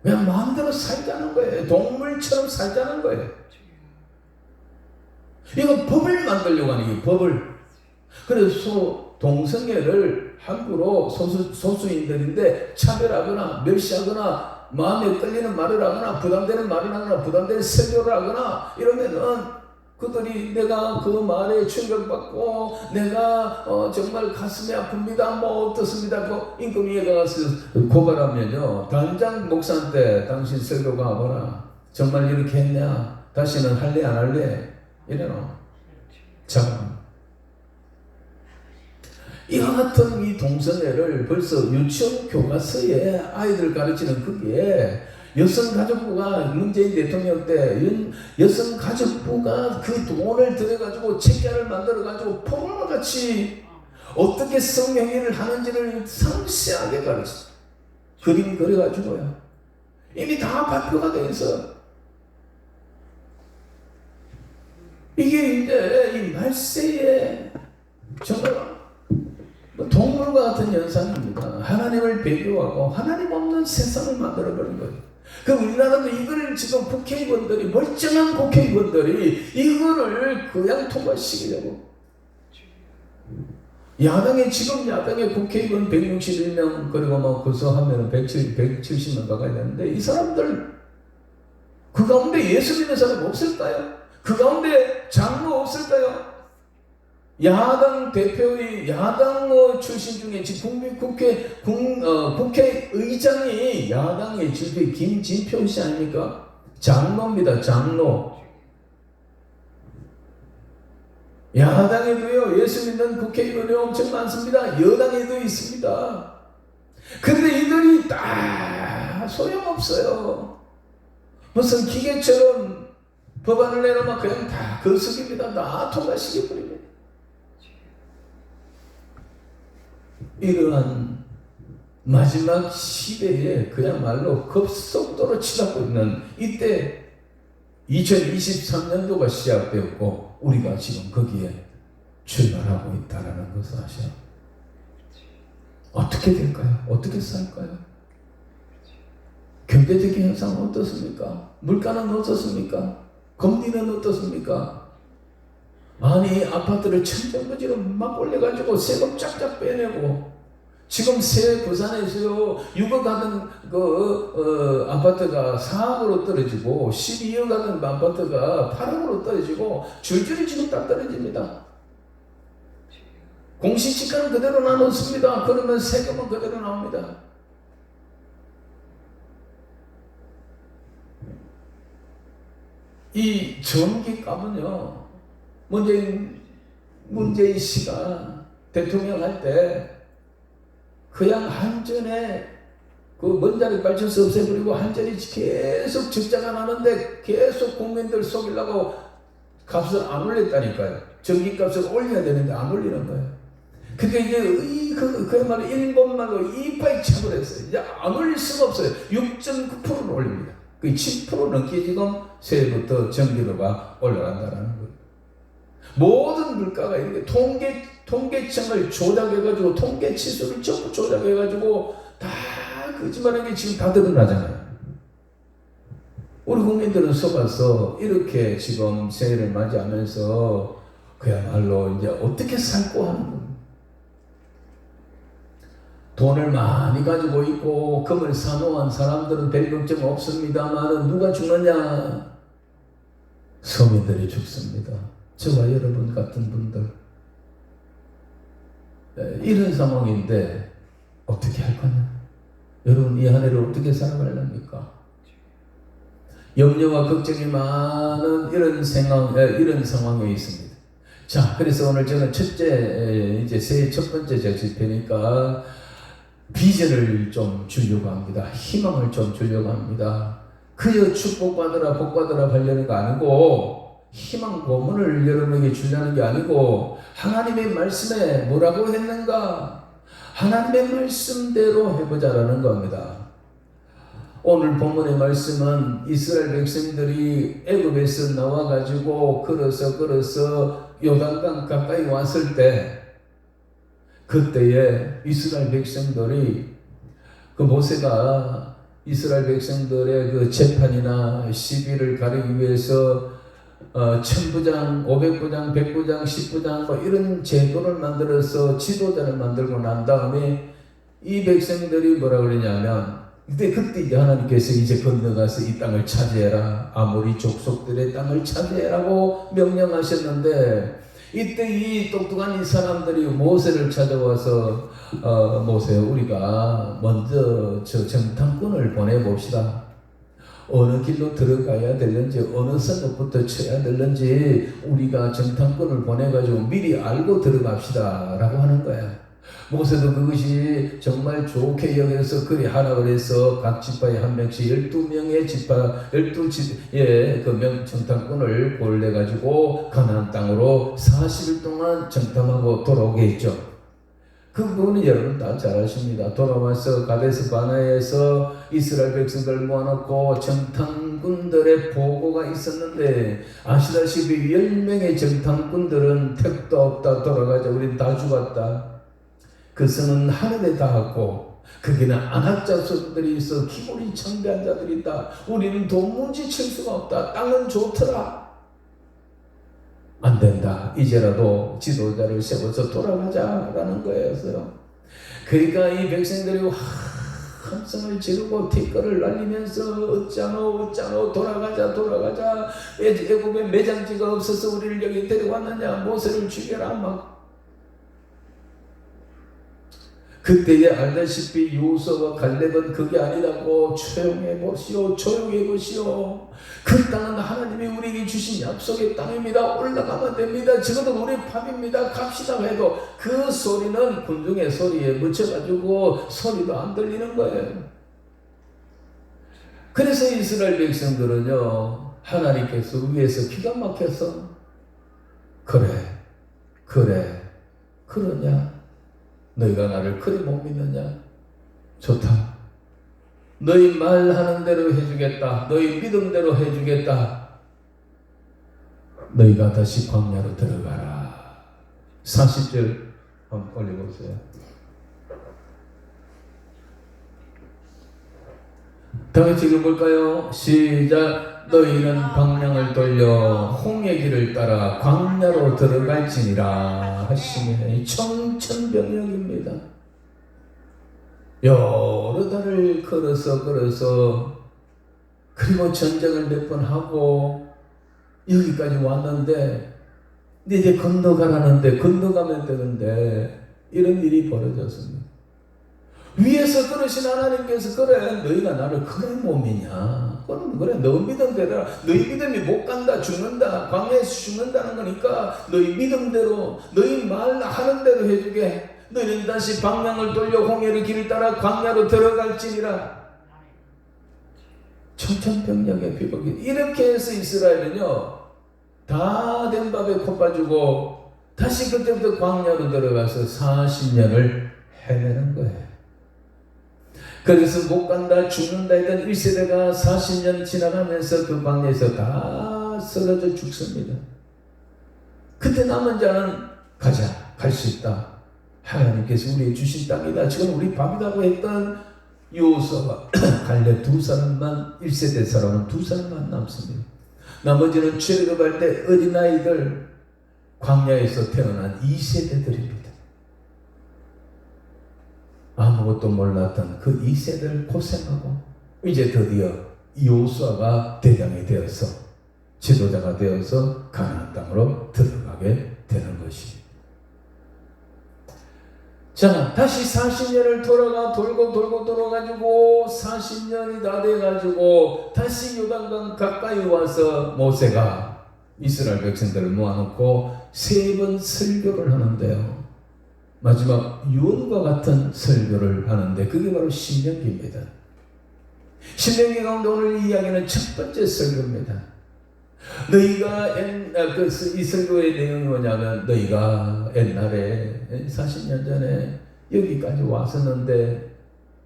A: 그냥 마음대로 살자는 거예요. 동물처럼 살자는 거예요. 이거 법을 만들려고 하는 거예요. 법을. 그래서 동성애를 함부로 소수인들인데 차별하거나 멸시하거나 마음에 끌리는 말을 하거나 부담되는 말을 하거나 부담되는 설교를 하거나 이러면은 그들이 내가 그 말에 충격받고 내가 정말 가슴이 아픕니다. 어떻습니다. 그 임금위에 가서 고발하면요. 당장 목사한테 당신 설교가 와봐라. 정말 이렇게 했냐? 다시는 할래 안 할래? 이래요. 참. 이와 같은 이 동성애를 벌써 유치원 교과서에 아이들 가르치는 거기에 여성가족부가 문재인 대통령 때 여성가족부가 그 돈을 들여가지고 책자를 만들어가지고 포괄같이 어떻게 성행위를 하는지를 상세하게 가르쳤어요. 그림 그려가지고요. 이미 다 발표가 돼 있어. 이게 이제 이 말세에 정말 동물과 같은 현상입니다. 하나님을 배교하고 하나님 없는 세상을 만들어버린 거예요. 그 우리나라도 이걸 지금 국회의원들이 멀쩡한 국회의원들이 이거를 그냥 통과시키려고 지금 야당의 국회의원 161명 그리고 고소하면 170명 가까이 되는데 이 사람들 그 가운데 예수 믿는 사람 없을까요? 그 가운데 장로 없을까요? 야당 대표의 야당 출신 중에 지금 국회의장이 야당의 주대 김진표 씨 아닙니까? 장로입니다. 장로. 야당에도요 예수 믿는 국회의원이 엄청 많습니다. 여당에도 있습니다. 그런데 이들이 다 소용없어요. 무슨 기계처럼 법안을 내놓으면 그냥 다 거스깁니다. 다 통과시켜버립니다. 이러한 마지막 시대에 그야말로 급속도로 치닫고 있는 이때 2023년도가 시작되었고 우리가 지금 거기에 출발하고 있다는 것을 아셔요. 어떻게 될까요? 어떻게 살까요? 경제적인 현상은 어떻습니까? 물가는 어떻습니까? 금리는 어떻습니까? 아니 아파트를 천정부지로 막 올려가지고 세금 쫙쫙 빼내고 지금 새 부산에서요 6억 하던 아파트가 4억으로 떨어지고 12억 하던 아파트가 8억으로 떨어지고 줄줄이 지금 다 떨어집니다. 공시지가는 그대로 나눴습니다. 그러면 세금은 그대로 나옵니다. 이 전기값은요 문재인 씨가 대통령 할 때 그냥 한전에 그 먼자리 발전소 없애버리고 한전이 계속 적자가 나는데 계속 국민들 속이려고 값을 안 올렸다니까요. 전기값을 올려야 되는데 안 올리는 거예요. 그러니까 이제 그야말로 일본말로 이빨이 차버렸어요. 이제 안 올릴 수가 없어요. 6.9%를 올립니다. 그 7% 넘게 지금 새해부터 전기료가 올라간다는 거예요. 모든 물가가 이렇게 통계청을 조작해가지고 통계치수를 전부 조작해가지고 다 거짓말하는 게 지금 다 드러나잖아요. 우리 국민들은 속아서 이렇게 지금 새해를 맞이하면서 그야말로 이제 어떻게 살고 하는 겁니다. 돈을 많이 가지고 있고 금을 사놓은 사람들은 별 걱정 없습니다만 누가 죽느냐? 서민들이 죽습니다. 저와 여러분 같은 분들 이런 상황인데 어떻게 할 거냐? 여러분 이 한 해를 어떻게 살아가렵니까? 염려와 걱정이 많은 이런 상황에 있습니다. 자, 그래서 오늘 저는 이제 새해 첫 번째 제 집회니까 비전을 좀 주려고 합니다. 희망을 좀 주려고 합니다. 그저 축복받으라 복받으라 하려는 거 아니고 희망 고문을 여러분에게 주려는 게 아니고 하나님의 말씀에 뭐라고 했는가? 하나님의 말씀대로 해보자라는 겁니다. 오늘 본문의 말씀은 이스라엘 백성들이 애굽에서 나와가지고 걸어서 요단강 가까이 왔을 때 그때에 이스라엘 백성들이 그 모세가 이스라엘 백성들의 그 재판이나 시비를 가리기 위해서 1000부장, 500부장, 100부장, 10부장 뭐 이런 제도를 만들어서 지도자를 만들고 난 다음에 이 백성들이 뭐라 그러냐면 그때 이제 하나님께서 이제 건너가서 이 땅을 차지해라, 아모리 족속들의 땅을 차지해라고 명령하셨는데 이때 이 똑똑한 이 사람들이 모세를 찾아와서 모세 우리가 먼저 저 정탐꾼을 보내봅시다. 어느 길로 들어가야 되는지 어느 선부터 쳐야 되는지 우리가 정탐꾼을 보내가지고 미리 알고 들어갑시다 라고 하는 거야. 모세도 그것이 정말 좋게 여겨서 그리 하라 그래서 각 지파에 한 명씩 12명의 지파 12지의 그 정탐꾼을 골라가지고 가나안 땅으로 40일 동안 정탐하고 돌아오게 했죠. 그 부분은 여러분 다 잘 아십니다. 돌아와서 가데스 바네아에서 이스라엘 백성들 모아놓고 정탐꾼들의 보고가 있었는데 아시다시피 10명의 정탐꾼들은 택도 없다 돌아가자 우린 다 죽었다. 그 성은 하늘에 닿았고 거기는 안악자손들이 있어 기골이 창대한 자들이 있다. 우리는 도무지 칠 수가 없다. 땅은 좋더라. 안 된다. 이제라도 지도자를 세워서 돌아가자라는 거였어요. 그러니까 이 백성들이 함성을 지르고 티끌을 날리면서 어쩌노 돌아가자 애굽에 매장지가 없어서 우리를 여기 데려왔느냐 모세를 죽여라 막. 그때에 알다시피 요수와 갈렙은 그게 아니라고 조용해 보시오. 그 땅은 하나님이 우리에게 주신 약속의 땅입니다. 올라가면 됩니다. 적어도 우리 밥입니다. 갑시다 해도 그 소리는 군중의 소리에 묻혀가지고 소리도 안 들리는 거예요. 그래서 이스라엘 백성들은요 하나님께서 위에서 기가 막혀서 그러냐? 너희가 나를 그리 못 믿느냐? 좋다. 너희 말하는 대로 해주겠다. 너희 믿음대로 해주겠다. 너희가 다시 광야로 들어가라. 40절 한번 올려보세요. 다 같이 읽어볼까요? 시작. 너희는 방향을 돌려 홍해 길을 따라 광야로 들어갈지니라 하시면 청천벽력입니다. 여러 달을 걸어서 그리고 전쟁을 몇 번 하고 여기까지 왔는데 이제 건너가라는데 건너가면 되는데 이런 일이 벌어졌습니다. 위에서 그러신 하나님께서 그래 너희가 나를 그래 몸이냐 그래 너 믿음대로 너희 믿음이 못 간다 죽는다 광야에서 죽는다는 거니까 너희 믿음대로 너희 말하는 대로 해주게 너희는 다시 방향을 돌려 홍해를 길을 따라 광야로 들어갈지니라. 청천벽력의 비극이 이렇게 해서 이스라엘은요 다 된 밥에 코 빠지고 다시 그때부터 광야로 들어가서 40년을 헤매는 거예요. 그래서 못 간다 죽는다 했던 1세대가 40년 지나가면서 그 광야에서 다 쓰러져 죽습니다. 그때 남은 자는 가자 갈 수 있다. 하나님께서 우리에게 주신 땅이다. 지금 우리 밥이라고 했던 요호수아와 갈렙 두 사람만 1세대 사람은 두 사람만 남습니다. 나머지는 출애굽할 때 어린아이들 광야에서 태어난 2세대들입니다. 아무것도 몰랐던 그 2세대를 고생하고 이제 드디어 요호수아가 대장이 되어서 지도자가 되어서 가나안 땅으로 들어가게 되는 것입니다. 자, 다시 40년을 돌고 돌아가지고 40년이 다 돼가지고 다시 요단강 가까이 와서 모세가 이스라엘 백성들을 모아놓고 3번 설교를 하는데요. 마지막 유언과 같은 설교를 하는데 그게 바로 신명기입니다. 신명기 가운데 오늘 이야기는 첫 번째 설교입니다. 너희가 이 설교의 내용이 뭐냐면 너희가 옛날에 40년 전에 여기까지 왔었는데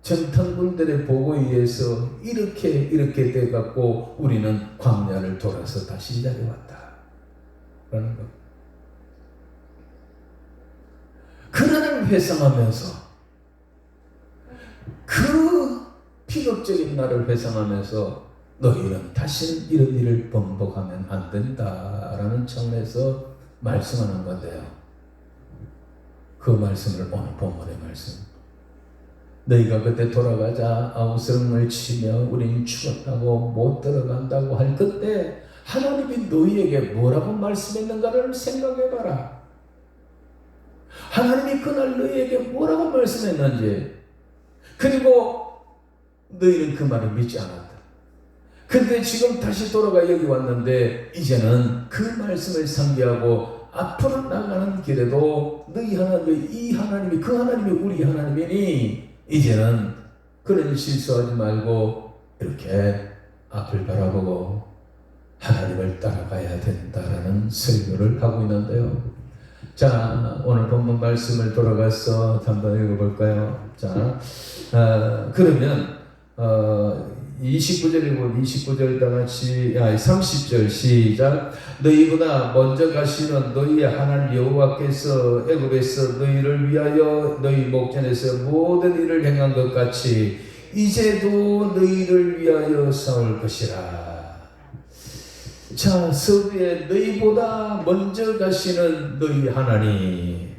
A: 정탐꾼들의 보고에 의해서 이렇게 돼갖고 우리는 광야를 돌아서 다시 이 자리에 왔다 라는 것. 그날을 회상하면서 그 비극적인 날을 회상하면서 너희는 다시는 이런 일을 번복하면 안 된다라는 차원에서 말씀하는 건데요. 그 말씀을 오늘 본문의 말씀. 너희가 그때 돌아가자 아우성을 치며 우리는 죽었다고 못 들어간다고 할 그때 하나님이 너희에게 뭐라고 말씀했는가를 생각해봐라. 하나님이 그날 너희에게 뭐라고 말씀했는지 그리고 너희는 그 말을 믿지 않았다. 근데 지금 다시 돌아가 여기 왔는데 이제는 그 말씀을 상기하고 앞으로 나가는 길에도 너희 하나님이 이 하나님이 그 하나님이 우리 하나님이니 이제는 그런 실수하지 말고 이렇게 앞을 바라보고 하나님을 따라가야 된다라는 설교를 하고 있는데요. 자, 오늘 본문 말씀을 돌아가서 한번 읽어볼까요? 자, 그러면 29절이고 29절 다같이 30절 시작. 너희보다 먼저 가시는 너희의 하나님 여호와께서 애굽에서 너희를 위하여 너희 목전에서 모든 일을 행한 것 같이 이제도 너희를 위하여 싸울 것이라. 자, 서두에 너희보다 먼저 가시는 너희 하나님.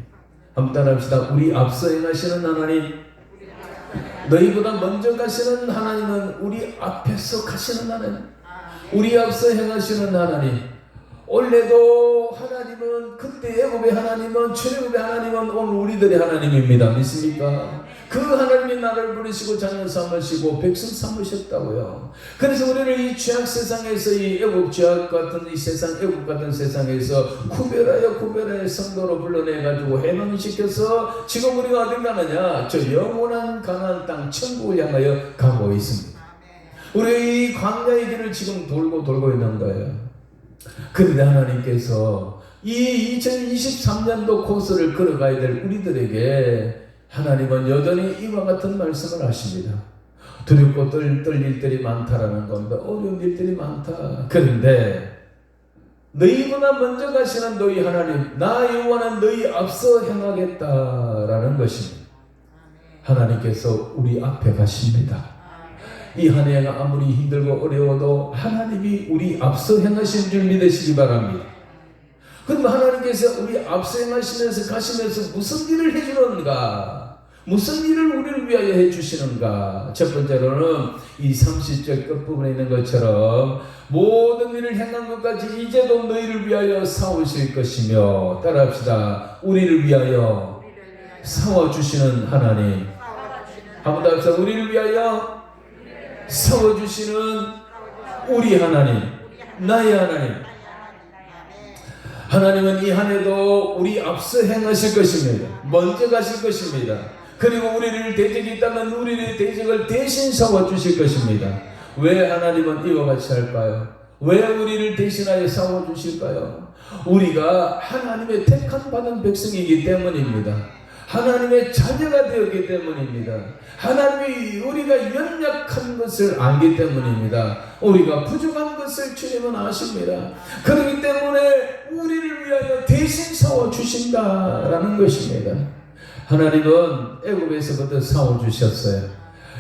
A: 한번 따라합시다. 우리 앞서 행하시는 하나님. 너희보다 먼저 가시는 하나님은 우리 앞에서 가시는 하나님. 우리 앞서 행하시는 하나님. 원래도 하나님은 그때 애굽의 하나님은 출애굽의 하나님은 오늘 우리들의 하나님입니다. 믿습니까? 그 하나님이 나를 부르시고 자녀 삼으시고 백성 삼으셨다고요. 그래서 우리를 이 죄악 세상에서 이 애굽 죄악 같은 이 세상 애굽 같은 세상에서 구별하여 성도로 불러내가지고 해방시켜서 지금 우리가 어디 가느냐? 저 영원한 가나안 땅 천국을 향하여 가고 있습니다. 우리 이 광야의 길을 지금 돌고 있는 거예요. 그런데 하나님께서 이 2023년도 코스를 걸어가야 될 우리들에게 하나님은 여전히 이와 같은 말씀을 하십니다. 두렵고 떨릴 일들이 많다라는 겁니다. 어려운 일들이 많다. 그런데 너희보다 먼저 가시는 너희 하나님, 나 여호와는 너희 앞서 행하겠다라는 것입니다. 하나님께서 우리 앞에 가십니다. 이 한 해가 아무리 힘들고 어려워도 하나님이 우리 앞서 행하신 줄 믿으시기 바랍니다. 그럼 하나님께서 우리 앞서 행하시면서 가시면서 무슨 일을 해주는가? 무슨 일을 우리를 위하여 해주시는가? 첫 번째로는 이 30절 끝부분에 있는 것처럼 모든 일을 행한 것까지 이제도 너희를 위하여 싸우실 것이며, 따라합시다. 우리를 위하여 싸워주시는 하나님. 한번 더 합시다. 우리를 위하여 싸워주시는 우리 하나님, 나의 하나님. 하나님은 이 한 해도 우리 앞서 행하실 것입니다. 먼저 가실 것입니다. 그리고 우리를 대적이 있다면 우리의 대적을 대신 싸워주실 것입니다. 왜 하나님은 이와 같이 할까요? 왜 우리를 대신하여 싸워주실까요? 우리가 하나님의 택한 받은 백성이기 때문입니다. 하나님의 자녀가 되었기 때문입니다. 하나님이 우리가 연약한 것을 알기 때문입니다. 우리가 부족한 것을 주님은 아십니다. 그렇기 때문에 우리를 위하여 대신 싸워주신다라는 것입니다. 하나님은 애굽에서부터 싸워주셨어요.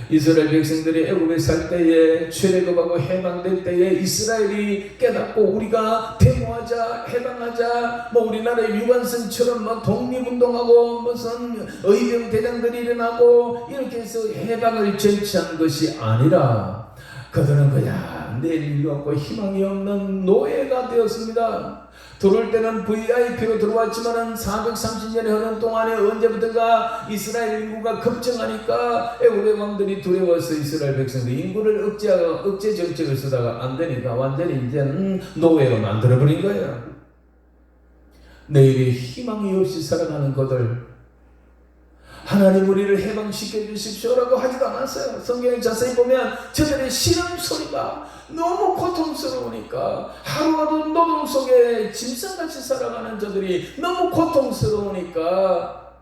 A: 이스라엘 백성들이 애굽에 살 때에 출애굽하고 해방될 때에 이스라엘이 깨닫고 우리가 데모하자, 해방하자, 우리나라의 유관선처럼 독립운동하고 무슨 의병 대장들이 일어나고 이렇게 해서 해방을 쟁취한 것이 아니라 그들은 그냥 내일 일 없고 희망이 없는 노예가 되었습니다. 들어올 때는 VIP로 들어왔지만은 430년의 흐른 동안에 언제부턴가 이스라엘 인구가 급증하니까 애굽의 왕들이 두려워서 이스라엘 백성들 인구를 억제 정책을 쓰다가 안 되니까 완전히 이제는 노예로 만들어버린 거예요. 내일에 희망이 없이 살아가는 그들, 하나님 우리를 해방시켜 주십시오라고 하지도 않았어요. 성경에 자세히 보면 저들의 신음소리가 너무 고통스러우니까, 하루하루 노동 속에 짐승같이 살아가는 저들이 너무 고통스러우니까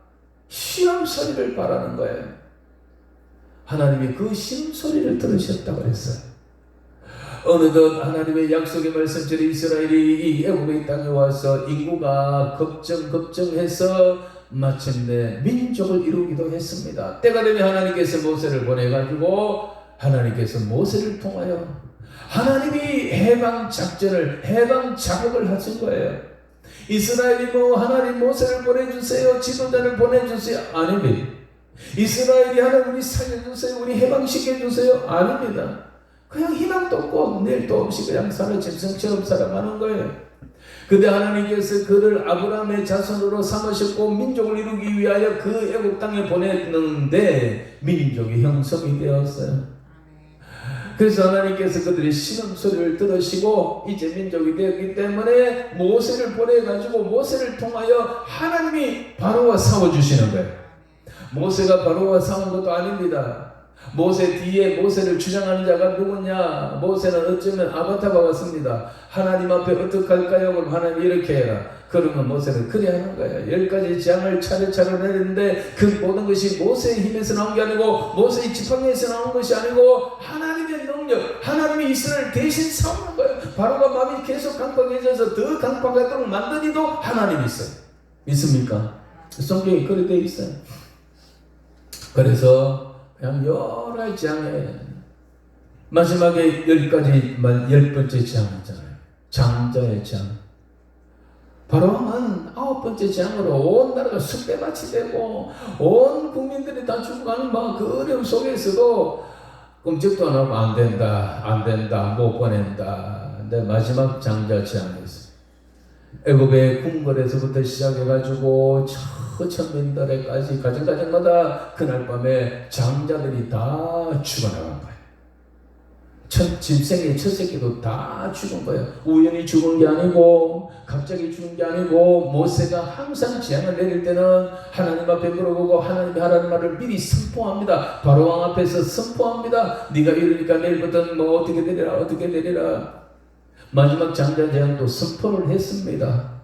A: 신음소리를 바라는 거예요. 하나님이 그 신음소리를 들으셨다고 그랬어요. 어느덧 하나님의 약속의 말씀처럼 이스라엘이 이 애굽의 땅에 와서 인구가 급증해서 마침내 민족을 이루기도 했습니다. 때가 되면 하나님께서 모세를 보내가지고 하나님께서 모세를 통하여 하나님이 해방 작업을 하신 거예요. 이스라엘이 하나님 모세를 보내주세요, 지도자를 보내주세요, 아닙니다. 이스라엘이 하나님 우리 살려주세요, 우리 해방시켜주세요, 아닙니다. 그냥 희망도 없고 내일도 없이 그냥 짐승처럼 살아가는 거예요. 근데 하나님께서 그를 아브라함의 자손으로 삼으셨고 민족을 이루기 위하여 그 애굽 땅에 보냈는데 민족이 형성이 되었어요. 그래서 하나님께서 그들의 신음소리를 들으시고 이제 민족이 되었기 때문에 모세를 보내가지고 모세를 통하여 하나님이 바로와 싸워주시는 거예요. 모세가 바로와 싸운 것도 아닙니다. 모세 뒤에 모세를 주장하는 자가 누구냐? 모세는 어쩌면 아바타가 왔습니다. 하나님 앞에 어떡할까요? 그럼 하나님 이렇게 해라. 그러면 모세는 그래 하는 거예요. 10가지 재앙을 차례차례 내리는데 그 모든 것이 모세의 힘에서 나온 게 아니고 모세의 지팡이에서 나온 것이 아니고 하나님의 능력, 하나님이 이스라엘 대신 싸우는 거예요. 바로가 마음이 계속 강팍해져서 더 강팍하도록 만든 이도 하나님이 있어요. 믿습니까? 성경에 그렇게 되어 있어요. 그래서 그냥 여러 가지 재앙에 마지막에 10번째 재앙이잖아요. 장자의 재앙. 바로는 9번째 재앙으로 온 나라가 쑥대밭이 되고 온 국민들이 다 죽어가는 그 어려움 속에서도 끔찍도 안 하고 안 된다, 못 보낸다. 근데 마지막 장자 재앙이었어요. 애굽의 궁궐에서부터 시작해가지고 천민들에까지 가정가정마다 그날 밤에 장자들이 다 죽어나간 거예요. 짐승의 첫 새끼도 다 죽은 거예요. 우연히 죽은 게 아니고 갑자기 죽은 게 아니고 모세가 항상 재앙을 내릴 때는 하나님 앞에 물어보고 하나님이 하라는 말을 미리 선포합니다. 바로왕 앞에서 선포합니다. 네가 이러니까 내일부터는 어떻게 되리라. 마지막 장자 재앙도 선포를 했습니다.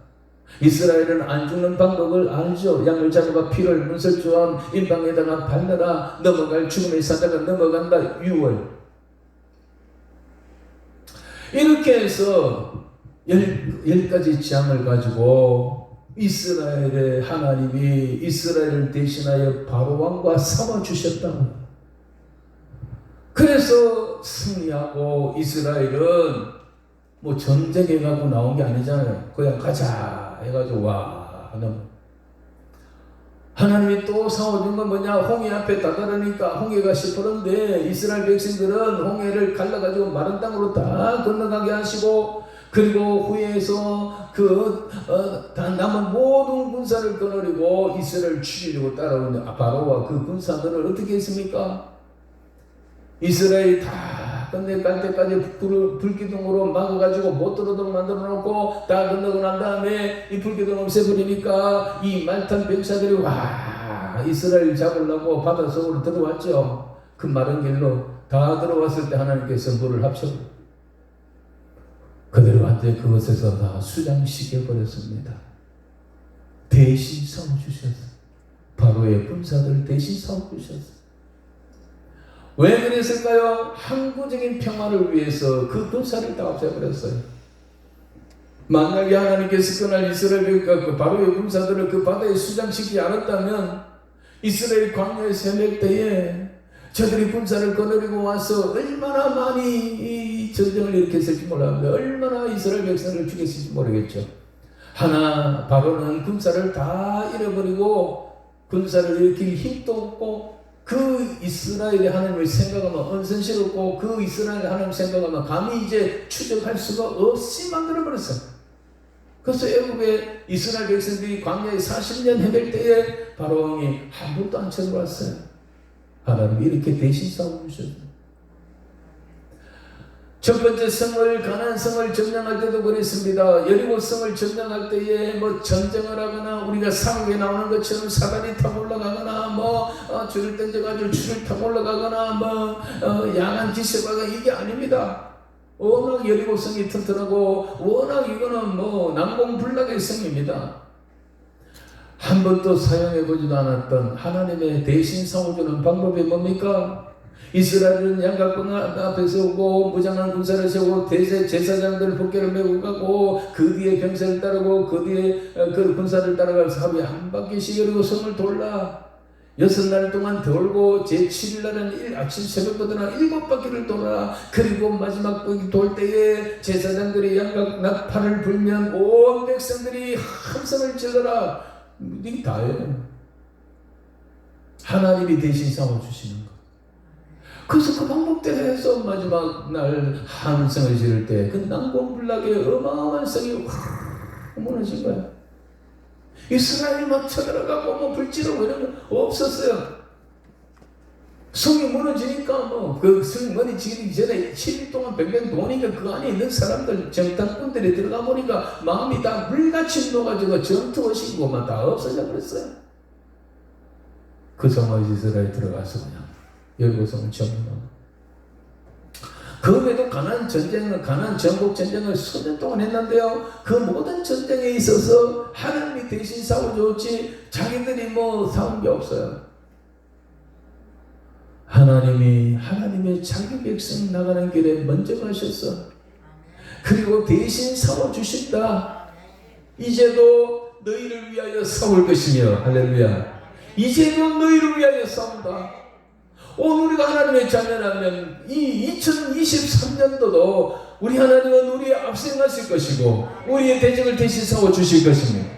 A: 이스라엘은 안 죽는 방법을 알죠. 양을 잡아가 피를 문설주한 인방에다가 발라라. 넘어갈 죽음의 사자가 넘어간다. 6월. 이렇게 해서 열 가지 재앙을 가지고 이스라엘의 하나님이 이스라엘을 대신하여 바로 왕과 삼아 주셨다고. 그래서 승리하고 이스라엘은 뭐 전쟁해 가고 나온 게 아니잖아요. 그냥 가자 해가지고 와 하는. 하나님이 또 사오준 건 뭐냐? 홍해 앞에 다다르니까 홍해가 시퍼런데 이스라엘 백성들은 홍해를 갈라가지고 마른 땅으로 다 건너가게 하시고, 그리고 후에서 다 남은 모든 군사를 거느리고 이스라엘을 죽이려고 따라오는 바로와 그 군사들을 어떻게 했습니까? 이스라엘이 다 끝내갈 때까지 불기둥으로 막아가지고 못 들어오도록 만들어 놓고 다 건너고 난 다음에 이 불기둥 없애버리니까 이 말탄 병사들이 와 이스라엘 잡으려고 바다 속으로 들어왔죠. 그 마른 길로 다 들어왔을 때 하나님께서 물을 합쳐버렸어요. 그들이 완전히 그것에서 다 수장시켜버렸습니다. 대신 싸워주셨어요. 바로의 군사들 대신 싸워주셨어요. 왜 그랬을까요? 항구적인 평화를 위해서 그 군사를 다 없애버렸어요. 만약에 하나님께서 그날 이스라엘과 그 바로의 군사들을 그 바다에 수장시키지 않았다면 이스라엘 광야의 새벽 때에 저들이 군사를 거느리고 와서 얼마나 많이 이 전쟁을 일으켰을지 몰랍니다. 얼마나 이스라엘 백성을 죽였을지 모르겠죠. 하나 바로는 군사를 다 잃어버리고 군사를 일으킬 힘도 없고 그 이스라엘의 하나님을 생각하면 언선스럽고 그 이스라엘의 하나님을 생각하면 감히 이제 추적할 수가 없이 만들어버렸어요. 그래서 애굽의 이스라엘 백성들이 광야에 40년 헤맬 때에 바로왕이 한 번도 안 쳐들어왔어요. 하나님이 이렇게 대신 싸워주셨어요. 첫 번째 성을 가나안 성을 점령할 때도 그랬습니다. 여리고 성을 점령할 때에 뭐 전쟁을 하거나 우리가 사극에 나오는 것처럼 사다리 타고 올라가거나 줄을 던져가지고 줄을 타고 올라가거나 야간 기세가 이게 아닙니다. 워낙 여리고 성이 튼튼하고 워낙 이거는 난공불락의 성입니다. 한 번도 사용해보지도 않았던 하나님의 대신 싸워주는 방법이 뭡니까? 이스라엘은 양각군 앞에 세우고 무장한 군사를 세우고 대제 제사장들 복개를 메고 가고 그 뒤에 병사를 따르고 그 뒤에 그 군사를 따라가서 하루에 한 바퀴씩 여리고 성을 돌라. 6날 동안 돌고 제7일 날은 아침 새벽부터 7바퀴를 돌아. 그리고 마지막 돌 때에 제사장들이 양각 나팔을 불면 온 백성들이 함성을 질러라. 이게 다예요. 하나님이 대신 싸워주시는 것. 그래서 그 방법대로 해서 마지막 날 함성을 지를 때 그 난공불락의 어마어마한 성이 확 무너진 거야. 이스라엘이 막 쳐들어가고 불지르고 이런 거 없었어요. 성이 무너지니까 그 성 무너지기 전에 7일 동안 뱅뱅 도니까 그 안에 있는 사람들 정탐꾼들이 들어가 보니까 마음이 다 물같이 녹아지고 전투의식이고만 다 없어져 버렸어요. 그 성을 이스라엘 들어가서 그냥 여리고성을 점령하고. 그 외에도 가나안 전쟁은 가나안 전국 전쟁을 수년 동안 했는데요. 그 모든 전쟁에 있어서 하나님이 대신 싸워줬지 자기들이 싸운 게 없어요. 하나님이 하나님의 자기 백성 나가는 길에 먼저 가셨어. 그리고 대신 싸워주신다. 이제도 너희를 위하여 싸울 것이며 할렐루야. 이제도 너희를 위하여 싸운다. 오늘 우리가 하나님의 자녀라면 이 2023년도도 우리 하나님은 우리의 앞서가실 것이고 우리의 대적을 대신 싸워주실 것입니다.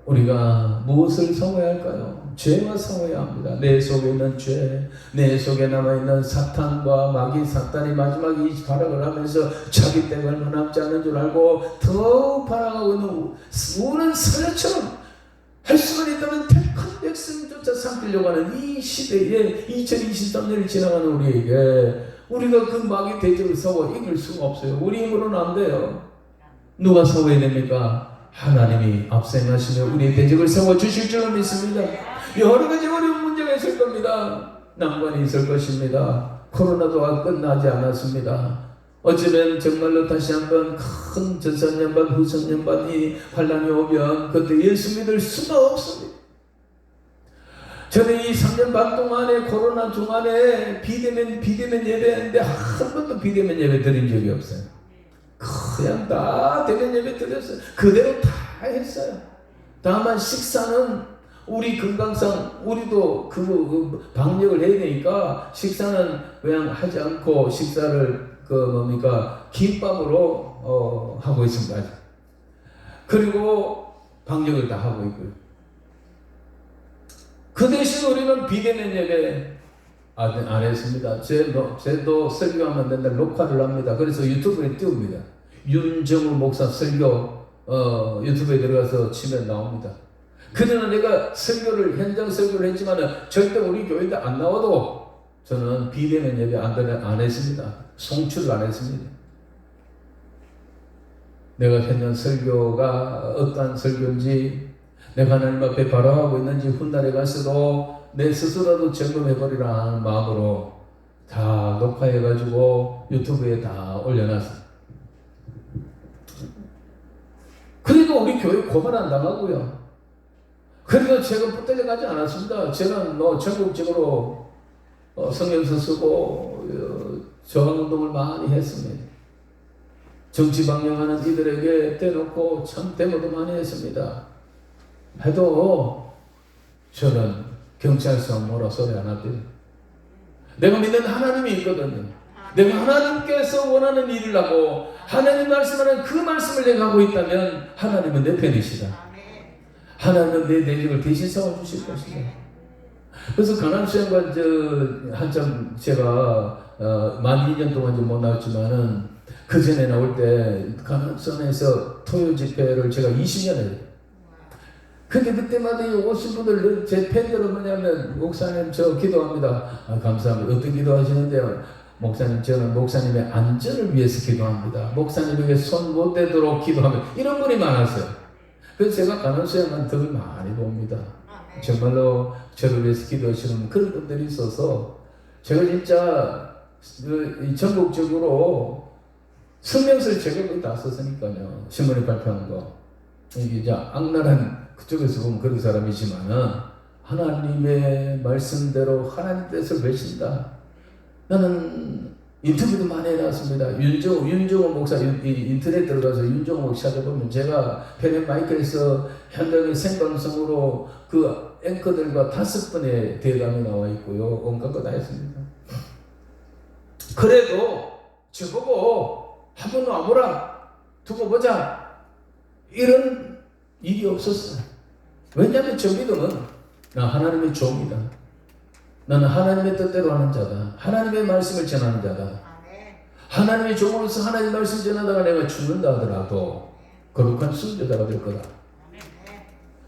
A: 우리가 무엇을 싸워야 할까요? 죄와 싸워야 합니다. 내 속에 있는 죄, 내 속에 남아있는 사탄과 마귀 사탄이 마지막 이 발악을 하면서 자기 때가 얼마 남지 않은 줄 알고 더 발악하고 있는 우는 사자처럼 할 수만 있다면 택한 백성조차 삼키려고 하는 이 시대에 2023년을 지나가는 우리에게 우리가 그 마귀 대적을 싸워 이길 수가 없어요. 우리 힘으로는 안 돼요. 누가 싸워야 됩니까? 하나님이 앞서가시며 우리의 대적을 세워주실 줄 믿습니다. 여러 가지 어려운 문제가 있을 겁니다. 난관이 있을 것입니다. 코로나도 끝나지 않았습니다. 어쩌면 정말로 다시 한번 큰 전산년반 후손년반 이 환란이 오면 그때 예수 믿을 수가 없습니다. 저는 이 3년 반 동안에 코로나 중간에 비대면 예배했는데 한 번도 비대면 예배 드린 적이 없어요. 그냥 다 대면 예배 드렸어요. 그대로 다 했어요. 다만 식사는 우리 건강상 우리도 그 방역을 해야 되니까 식사는 그냥 하지 않고 식사를 김밥으로 하고 있습니다. 그리고 방역을 다 하고 있고요. 그 대신 우리는 비대면 예배 안 했습니다. 제도 설교하면 맨날 녹화를 합니다. 그래서 유튜브에 띄웁니다. 윤정우 목사 설교 유튜브에 들어가서 치면 나옵니다. 그러나 내가 현장 설교를 했지만 절대 우리 교회에 안 나와도 저는 비대면 예배 안 했습니다. 송출을 안 했습니다. 내가 했는 설교가 어떠한 설교인지, 내가 하나님 앞에 바라하고 있는지 훗날에 가서도 내 스스로도 점검해버리라 하는 마음으로 다 녹화해가지고 유튜브에 다 올려놨어요. 그래도 우리 교회 고발 안 당하고요. 그래도 제가 붙들려 가지 않았습니다. 저는 전국적으로 성경서 쓰고 저항운동을 많이 했습니다. 정치 방영하는 이들에게 대놓고 참 데모도 많이 했습니다. 해도 저는 경찰서 뭐라 소리 안 하대요. 내가 믿는 하나님이 있거든요. 내가 하나님께서 원하는 일을 하고 하나님 말씀하는 그 말씀을 내가 하고 있다면 하나님은 내 편이시다. 하나님은 내 내적을 대신 싸워주실 것이다. 그래서 가나안수양관 한참 제가 만 2년 동안 좀 못 나왔지만은 그 전에 나올 때 가나안에서 토요 집회를 제가 20년 했어요. 근데 그때마다 오신 분들 제 팬들은 뭐냐면 목사님 저 기도합니다. 감사합니다. 어떻게 기도하시는데요? 목사님 저는 목사님의 안전을 위해서 기도합니다. 목사님에게 손 못 대도록 기도하면 이런 분이 많았어요. 그래서 제가 가나안수양관 덕을 많이 봅니다. 정말로 저를 위해서 기도하시는 그런 분들이 있어서 제가 진짜 전국적으로 성명서를 제가 거의 다 썼으니까요. 신문에 발표한 거. 이게 이제 악랄한 그쪽에서 보면 그런 사람이지만은 하나님의 말씀대로 하나님 뜻을 외친다. 나는 인터뷰도 많이 해놨습니다. 윤정호 목사 인터넷 들어가서 윤정호 목사 찾아보면 제가 펜앤 마이크에서 현장의 생방송으로 그 앵커들과 5번의 대담이 나와 있고요. 온갖 거 다 했습니다. 그래도 저보고 한번 와보라, 두고 보자, 이런 일이 없었어요. 왜냐하면 저 믿음은 나 하나님의 종이다. 나는 하나님의 뜻대로 하는 자다. 하나님의 말씀을 전하는 자다. 하나님의 종으로서 하나님의 말씀을 전하다가 내가 죽는다 하더라도 거룩한 순교자가 될 거다.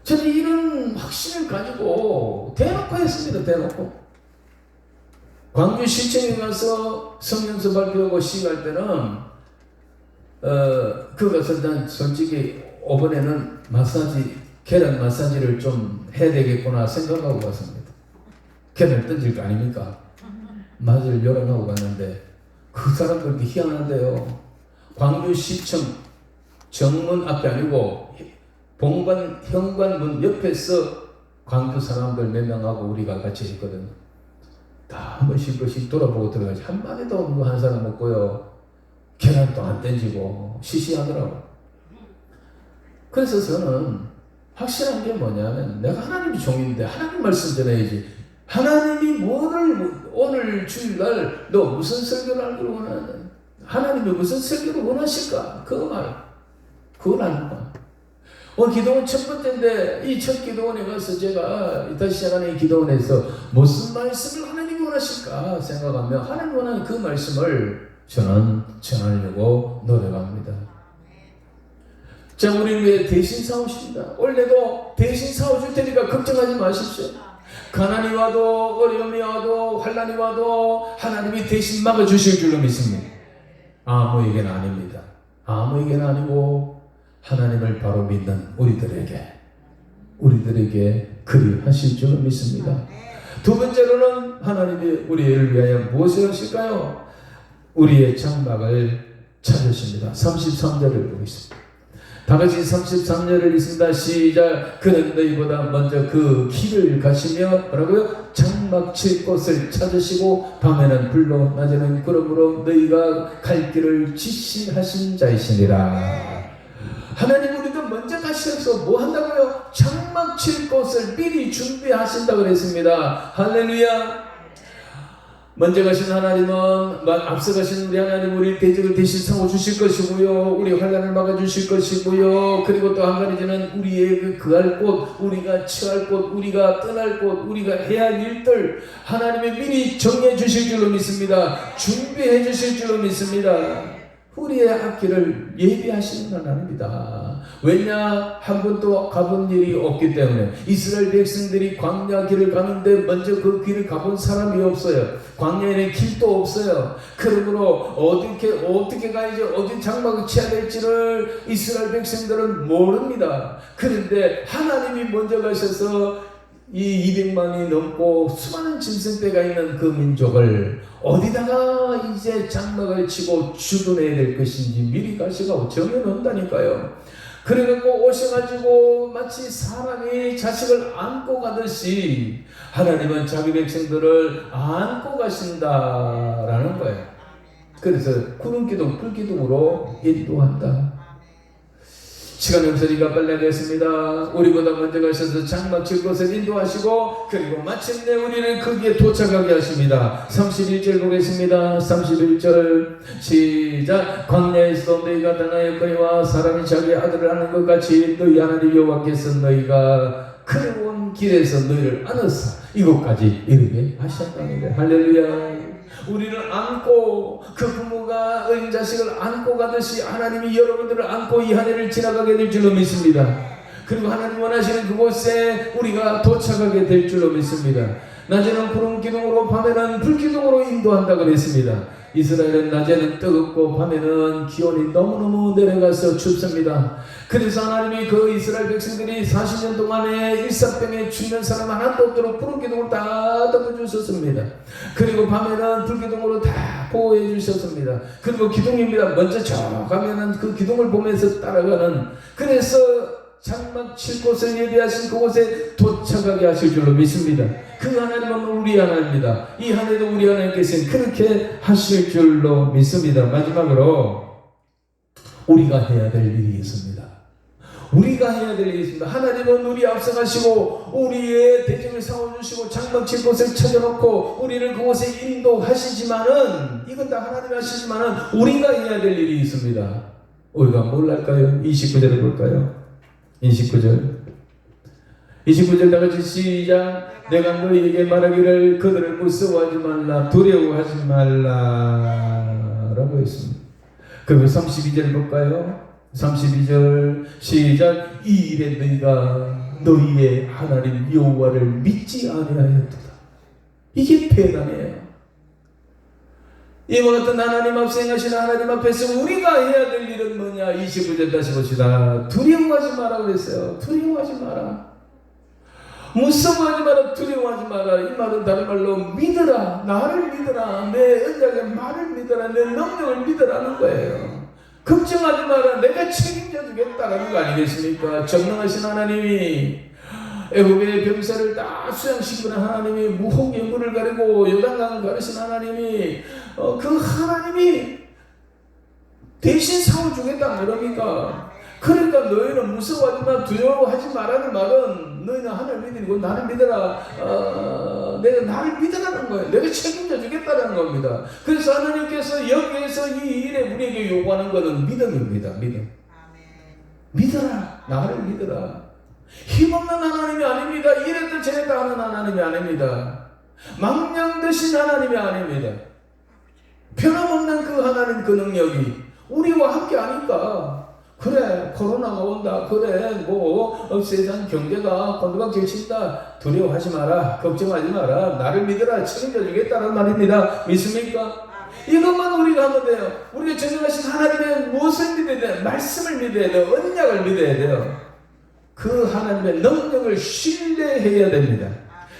A: 저는 이런 확신을 가지고 대놓고 했습니다. 대놓고. 광주 시청에 가서 성경서 발표하고 시할 때는 그것을 난 솔직히 이번에는 계란 마사지를 좀 해야 되겠구나 생각하고 갔습니다. 계란을 던질 거 아닙니까? 마사지를 요란하고 갔는데 그 사람들이 희한한데요. 광주시청 정문 앞이 아니고 본관 현관문 옆에서 광주 사람들 몇 명하고 우리가 같이 있거든요. 다 한 번씩 돌아보고 들어가지 한마디도 누구 한 사람 없고요. 계란도 안 던지고 시시하더라고. 그래서 저는 확실한 게 뭐냐면 내가 하나님의 종인데 하나님 말씀 전해야지. 하나님이 오늘 주일날 너 무슨 설교를 하기를 원하냐? 하나님이 무슨 설교를 원하실까? 그걸 알까? 오늘 기도원 첫 번째인데 이 첫 기도원에 가서 제가 다시 시작하는 이 기도원에서 무슨 말씀을 하나님이 원하실까 생각하며 하나님 원하는 그 말씀을 저는 전하려고 노력합니다. 자, 우리를 위해 대신 싸우십니다. 원래도 대신 싸워줄 테니까 걱정하지 마십시오. 가난이 와도 어려움이 와도 환난이 와도 하나님이 대신 막아주실 줄로 믿습니다. 아무에게는 아닙니다. 아무에게는 아니고 하나님을 바로 믿는 우리들에게 그리 하실 줄로 믿습니다. 두 번째로는 하나님이 우리를 위하여 무엇을 하실까요? 우리의 장막을 찾으십니다. 33절을 보겠습니다. 다 같이 33절을 읽습니다. 시작. 그는 너희보다 먼저 그 길을 가시며 뭐라고요? 장막 칠 곳을 찾으시고 밤에는 불로 낮에는 구름으로 너희가 갈 길을 지시하신 자이시니라. 하나님 우리도 먼저 가셔서 뭐 한다고요? 장막 칠 곳을 미리 준비하신다고 그랬습니다. 할렐루야. 먼저 가신 하나님은 앞서 가신 우리 하나님 우리 대적을 대신 싸워 주실 것이고요, 우리 환난을 막아 주실 것이고요, 그리고 또 한 가지는 우리의 그할 곳, 우리가 처할 곳, 우리가 떠날 곳, 우리가 해야 할 일들 하나님이 미리 정해 주실 줄로 믿습니다. 준비해 주실 줄로 믿습니다. 우리의 앞길을 예비하시는 하나님입니다. 왜냐? 한 번도 가본 일이 없기 때문에. 이스라엘 백성들이 광야 길을 가는데 먼저 그 길을 가본 사람이 없어요. 광야에는 길도 없어요. 그러므로 어떻게 가야지, 어디 장막을 쳐야 될지를 이스라엘 백성들은 모릅니다. 그런데 하나님이 먼저 가셔서 이 200만이 넘고 수많은 짐승떼가 있는 그 민족을 어디다가 이제 장막을 치고 주둔해야 될 것인지 미리 가시고 정해놓는다니까요. 그래갖고 오셔가지고 마치 사람이 자식을 안고 가듯이 하나님은 자기 백성들을 안고 가신다라는 거예요. 그래서 구름기둥, 불기둥으로 인도한다. 시간 없으니까 빨리 하겠습니다. 우리보다 먼저 가셔서 장막 칠 곳을 인도하시고 그리고 마침내 우리는 거기에 도착하게 하십니다. 31절 보겠습니다. 31절 시작. 광야에서 너희가 당하였거니와 사람이 자기 아들을 아는 것 같이 너희 하나님 여호와께서 너희가 걸어온 길에서 너희를 안으사 이곳까지 이르게 하셨다는 할렐루야. 우리를 안고 그 부모가 어린 자식을 안고 가듯이 하나님이 여러분들을 안고 이 한 해를 지나가게 될 줄로 믿습니다. 그리고 하나님 원하시는 그곳에 우리가 도착하게 될 줄로 믿습니다. 낮에는 구름 기둥으로 밤에는 불 기둥으로 인도한다고 했습니다. 이스라엘은 낮에는 뜨겁고 밤에는 기온이 너무너무 내려가서 춥습니다. 그래서 하나님이 그 이스라엘 백성들이 40년 동안에 일사병에 죽는 사람 하나도 없도록 구름 기둥을 다 덮어주셨습니다. 그리고 밤에는 불 기둥으로 다 보호해 주셨습니다. 그리고 기둥입니다. 먼저 저 가면은 그 기둥을 보면서 따라가는, 그래서 장막 칠 곳을 예비하신 그곳에 도착하게 하실 줄로 믿습니다. 그 하나님은 우리 하나님입니다. 이 한 해도 우리 하나님께서는 그렇게 하실 줄로 믿습니다. 마지막으로 우리가 해야 될 일이 있습니다. 우리가 해야 될 일이 있습니다. 하나님은 우리 앞서가시고 우리의 대적을 싸워주시고 장막 칠 곳을 찾아놓고 우리를 그곳에 인도하시지만은, 이건 다 하나님이 하시지만은 우리가 해야 될 일이 있습니다. 우리가 뭘 할까요? 29절을 볼까요? 29절 다 같이 시작. 내가 너희에게 말하기를 그들을 무서워하지 말라, 두려워하지 말라 라고 했습니다. 그리고 32절 볼까요? 32절 시작. 이 일에 너희가 너희의 하나님 여호와를 믿지 아니하였도다. 이게 배단이에요. 이와 같은 하나님 앞에 행하시는 하나님 앞에서 우리가 해야 될 일은 뭐냐? 29절 다시 봅시다. 두려워하지 마라 그랬어요. 두려워하지 마라. 무서워하지 마라. 두려워하지 마라. 이 말은 다른 말로 믿어라. 나를 믿어라. 내 언약의 말을 믿어라. 내 능력을 믿어라는 거예요. 걱정하지 마라. 내가 책임져 주겠다라는 거 아니겠습니까? 전능하신 하나님이 애굽의 병사를 다 수양시키는 하나님이, 무홍의 물을 가리고 요단강을 가르신 하나님이 그 하나님이 대신 싸워주겠다 그럽니까? 그러니까 너희는 무서워하지 마, 두려워하지 마라는 말은 너희는 하나님 믿으고 나를 믿어라, 내가 나를 믿으라는 거예요. 내가 책임져 주겠다는 겁니다. 그래서 하나님께서 여기에서 이 일에 우리에게 요구하는 것은 믿음입니다. 믿음. 믿어라. 나를 믿어라. 힘없는 하나님이 아닙니다. 이랬다 저랬다 하는 하나님이 아닙니다. 망령 드신 하나님이 아닙니다. 변함없는 그 하나님 그 능력이 우리와 함께 하니까, 그래 코로나가 온다, 그래 세상 경제가 곤두박질 친다, 두려워하지 마라, 걱정하지 마라, 나를 믿어라, 책임져 주겠다는 말입니다. 믿습니까? 이것만 우리가 하면 돼요. 우리가 전능하신 하나님의 무엇을 믿어야 돼요? 말씀을 믿어야 돼요. 언약을 믿어야 돼요. 그 하나님의 능력을 신뢰해야 됩니다.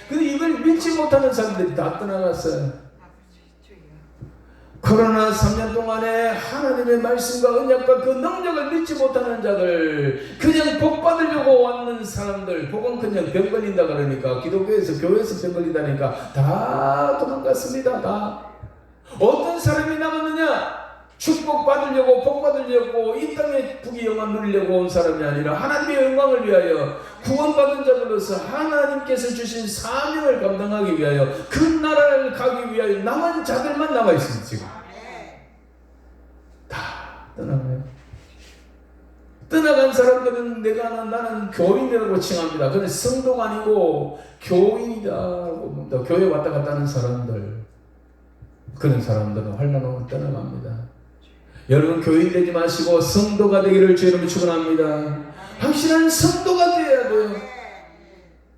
A: 근데 이걸 믿지 못하는 사람들이 다 떠나갔어요. 코로나 3년 동안에 하나님의 말씀과 언약과 그 능력을 믿지 못하는 자들, 그냥 복 받으려고 왔는 사람들, 복은 그냥 병 걸린다 그러니까, 기독교에서 교회에서 병 걸린다니까 다 도망갔습니다. 다. 어떤 사람이 남았느냐? 축복 받으려고, 복 받으려고, 이 땅의 부귀 영화 누리려고 온 사람이 아니라 하나님의 영광을 위하여 구원받은 자들로서 하나님께서 주신 사명을 감당하기 위하여 그 나라를 가기 위하여 남은 자들만 남아 있습니다. 지금 다 떠나가요. 떠나간 사람들은 나는 교인이라고 칭합니다. 그런데 성도가 아니고 교인이라고 봅니다. 교회 왔다 갔다 하는 사람들, 그런 사람들은 환란으로 떠나갑니다. 여러분, 교인 되지 마시고 성도가 되기를 주의 이름으로 축원합니다. 확실한 성도가 되어야 돼요.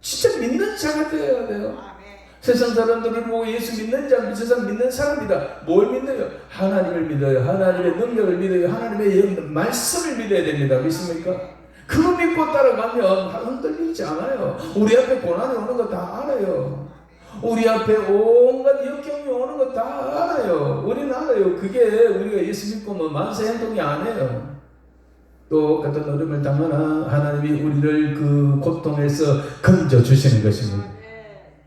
A: 진짜 믿는 자가 되어야 돼요. 세상 사람들을 보고 예수 믿는 자, 세상 믿는 사람이다. 뭘 믿어요? 하나님을 믿어요. 하나님의 능력을 믿어요. 하나님의 말씀을 믿어야 됩니다. 믿습니까? 그거 믿고 따라가면 흔들리지 않아요. 우리 앞에 고난이 오는 거 다 알아요. 우리 앞에 온갖 역경이 오는 거 다 알아요. 우리는 알아요. 그게 우리가 예수 믿고 뭐 만세 행동이 아니에요. 똑같은 어려움을 당하나 하나님이 우리를 그 고통에서 건져 주시는 것입니다.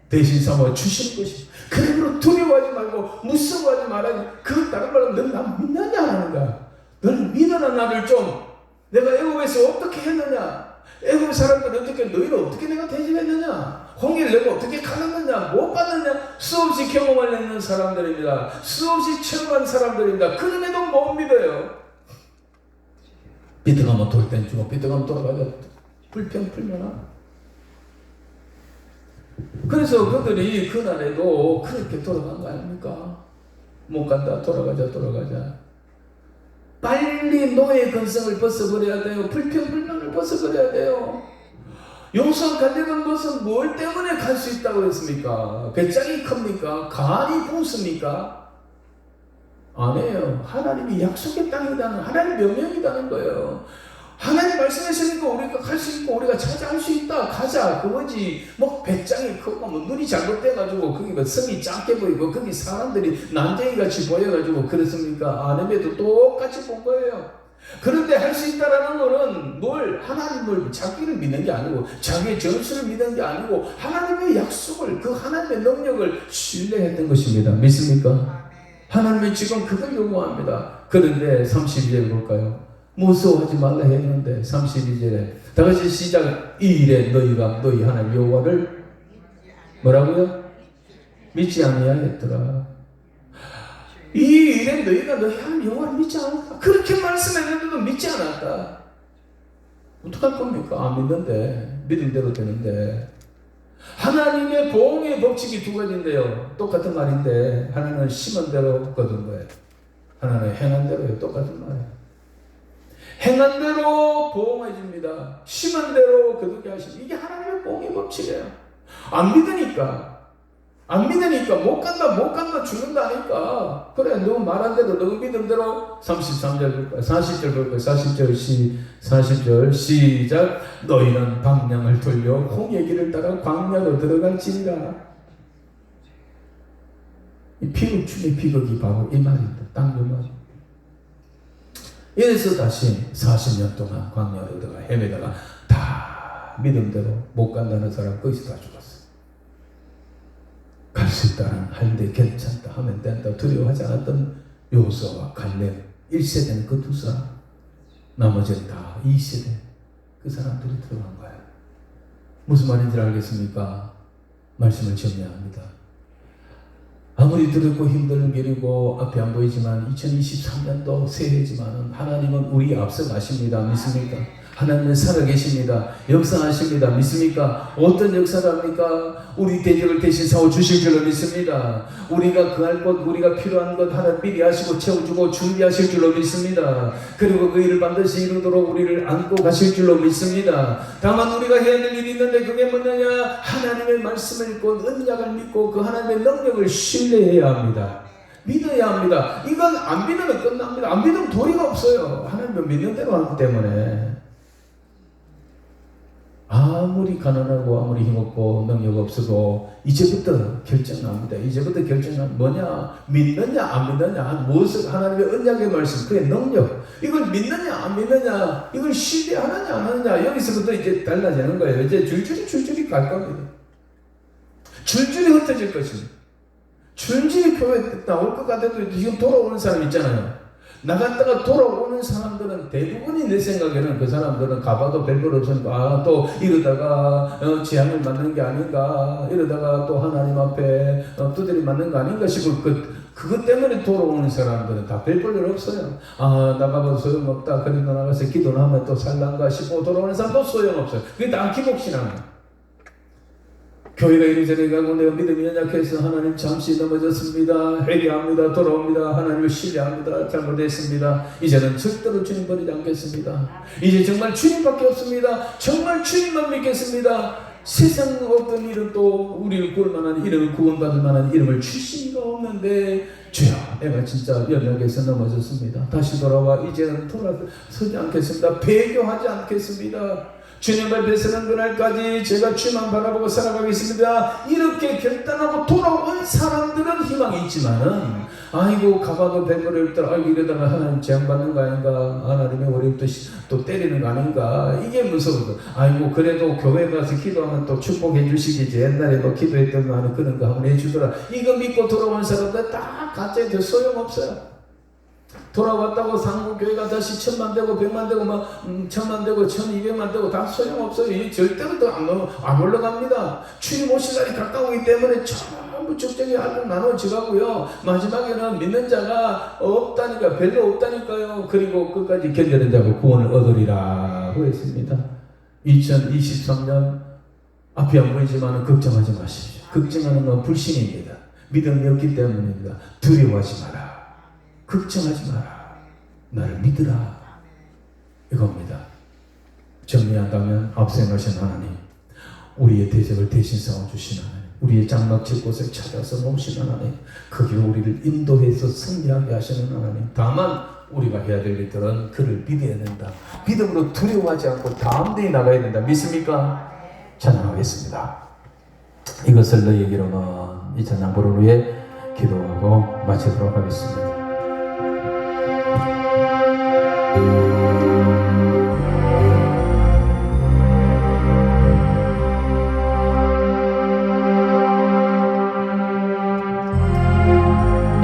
A: 대신 삼아 주시는 것입니다. 그러므로 두려워하지 말고 무서워하지 말아야지. 그 다른 말로 넌 나 믿느냐 하는 거야. 넌 믿어라 나를 좀. 내가 애굽에서 어떻게 했느냐. 애굽 사람들 어떻게, 너희는 어떻게 내가 대접했느냐? 홍해를 내가 어떻게 갈랐느냐? 못 받느냐? 수없이 경험을 했는 사람들입니다. 수없이 체험한 사람들입니다. 그럼에도 못 믿어요. 삐뚤어가면 돌 땐 주고 삐뚤어가면 돌아가자. 불평 풀려나? 그래서 그들이 그날에도 그렇게 돌아간 거 아닙니까? 못 간다. 돌아가자. 빨리 노예 근성을 벗어버려야 돼요. 불평불만을 벗어버려야 돼요. 용서 가려는 것은 뭘 때문에 갈 수 있다고 했습니까? 배짱이 큽니까? 간이 부습니까? 아니에요. 하나님이 약속의 땅이다는, 하나님의 명령이다는 거예요. 하나님 말씀하시니까 우리가 갈 수 있고 우리가 찾아갈 수 있다. 가자. 그거지. 뭐 배짱이 크고 뭐 눈이 잘못돼가지고 거기 뭐 성이 작게 보이고 거기 사람들이 난쟁이같이 보여가지고 그렇습니까? 아님에도 똑같이 본 거예요. 그런데 할 수 있다라는 거는 뭘 하나님을 자기를 믿는 게 아니고 자기의 전술을 믿는 게 아니고 하나님의 약속을, 그 하나님의 능력을 신뢰했던 것입니다. 믿습니까? 하나님이 지금 그걸 요구합니다. 그런데 32절 볼까요? 무서워하지 말라 했는데 32절에 다 같이 시작. 이 일에 너희가 너희 하나님 여호와를 뭐라고요? 믿지 아니하였더라. 이 일에 너희가 너희 하나님 여호와를 믿지 않았다. 그렇게 말씀했는데도 믿지 않았다. 어떡할 겁니까? 안 믿는데, 믿은 대로 되는데. 하나님의 보응의 법칙이 두 가지인데요. 똑같은 말인데 하나는 심은 대로 거둔 거예요. 하나는 행한 대로예요. 똑같은 말이에요. 행한 대로 보응해 줍니다. 심은 대로 거두게 하시고, 이게 하나님의 보응의 법칙이에요. 안 믿으니까 못 간다 죽는다니까. 그래, 너 말한 대로, 너 믿은 대로. 33절 볼 거야. 40절 볼 거야. 40절 시작. 너희는 방향을 돌려 홍해 길을 따라 광야로 들어갈지니라. 이 비극 중의 비극이 바로 이 말입니다. 딱 그 말. 이래서 다시 40년 동안 광야로 들어가 헤매다가 다 믿음대로 못 간다는 사람 거기서 다 죽었어. 갈 수 있다는, 할때 괜찮다, 하면 된다, 두려워하지 않았던 요호수아와 갈렙 1세대는 그 두 사람, 나머지는 다 2세대 그 사람들이 들어간 거예요. 무슨 말인지 알겠습니까? 말씀을 정리합니다. 아무리 두렵고 힘든 길이고 앞이 안 보이지만 2023년도 새해지만 하나님은 우리 앞서 가십니다. 믿습니까? 하나님은 살아계십니다. 역사하십니다. 믿습니까? 어떤 역사를 합니까? 우리 대적을 대신 싸워 주실 줄로 믿습니다. 우리가 그할 것, 우리가 필요한 것 하나 미리 하시고 채워주고 준비하실 줄로 믿습니다. 그리고 그 일을 반드시 이루도록 우리를 안고 가실 줄로 믿습니다. 다만 우리가 해야 될 일이 있는데 그게 뭐냐냐? 하나님의 말씀을 읽고 언약을 믿고 그 하나님의 능력을 신뢰해야 합니다. 믿어야 합니다. 이건 안 믿으면 끝납니다. 안 믿으면 도리가 없어요. 하나님을 믿는 대로 하기 때문에. 아무리 가난하고 아무리 힘없고 능력 없어도 이제부터 결정납니다. 이제부터 결정은 뭐냐? 믿느냐 안 믿느냐, 무엇을 하나님의 언약의 말씀, 그의 능력, 이걸 믿느냐 안 믿느냐, 이걸 신뢰하느냐 안 하느냐, 여기서부터 이제 달라지는 거예요. 이제 줄줄이 갈 겁니다. 줄줄이 흩어질 것입니다. 줄줄이 교회에 나올 것 같아도 지금 돌아오는 사람 있잖아요. 나갔다가 돌아오는 사람들은 대부분이 내 생각에는 그 사람들은 가봐도 별걸 없으니까 또 이러다가 재앙을 맞는 게 아닌가, 이러다가 또 하나님 앞에 두드리 맞는 거 아닌가 싶고 그것 때문에 돌아오는 사람들은 다 별볼 없어요. 나가봐도 소용없다. 그래도 나가서 기도를 하면 또 살란가 싶고 돌아오는 사람도 소용없어요. 그게 다 기복신앙이에요. 교회가 이리저리 가고 내가 믿음이 연약해서 하나님 잠시 넘어졌습니다. 회개합니다. 돌아옵니다. 하나님을 신뢰합니다. 잘못했습니다. 이제는 절대로 주님 버리지 않겠습니다. 이제 정말 주님밖에 없습니다. 정말 주님만 믿겠습니다. 세상 어떤 일은 또 우리를 구할 만한 이름을 구원받을 만한 이름을 주신 이가 없는데 주여 내가 진짜 연약해서 넘어졌습니다. 다시 돌아와 이제는 돌아서지 않겠습니다. 배교하지 않겠습니다. 주님 앞에 서는 그날까지 제가 주만 바라보고 살아가겠습니다. 이렇게 결단하고 돌아온 사람들은 희망이 있지만은 아이고 가봐도 배부를 없더라. 아이고 이러다가 하나님 재앙받는 거 아닌가, 하나님이 우리 또 때리는 거 아닌가, 이게 무서워서 아이고 그래도 교회 가서 기도하면 또 축복해 주시겠지. 옛날에도 기도했던 거는 그런 거 한번 해주더라. 이거 믿고 돌아온 사람들 다 가짜에 더 소용없어요. 돌아왔다고 상국교회가 다시 1000만 되고 100만 되고 막 1000만 되고 1200만 되고 다 소용없어요. 이 절대로 더 안 올라갑니다. 주님 오실 날이 가까우기 때문에 전부 적정이 알고 나눠지가고요. 마지막에는 믿는 자가 없다니까, 별로 없다니까요. 그리고 끝까지 견디는 자가 구원을 얻으리라고 했습니다. 2023년 앞이 안 보이지만 걱정하지 마십시오. 걱정하는 건 불신입니다. 믿음이 없기 때문입니다. 두려워하지 마라. 걱정하지 마라. 나를 믿으라. 이겁니다. 정리한다면 앞서 행하신 하나님, 우리의 대적을 대신 싸워주신 하나님, 우리의 장막질 곳에 찾아서 놓으신 하나님, 거기로 우리를 인도해서 승리하게 하시는 하나님. 다만 우리가 해야 될 일들은 그를 믿어야 된다. 믿음으로 두려워하지 않고 담대히 나가야 된다. 믿습니까? 찬양하겠습니다. 이것을 너희에게로는 이 찬양 부른 후에 기도하고 마치도록 하겠습니다.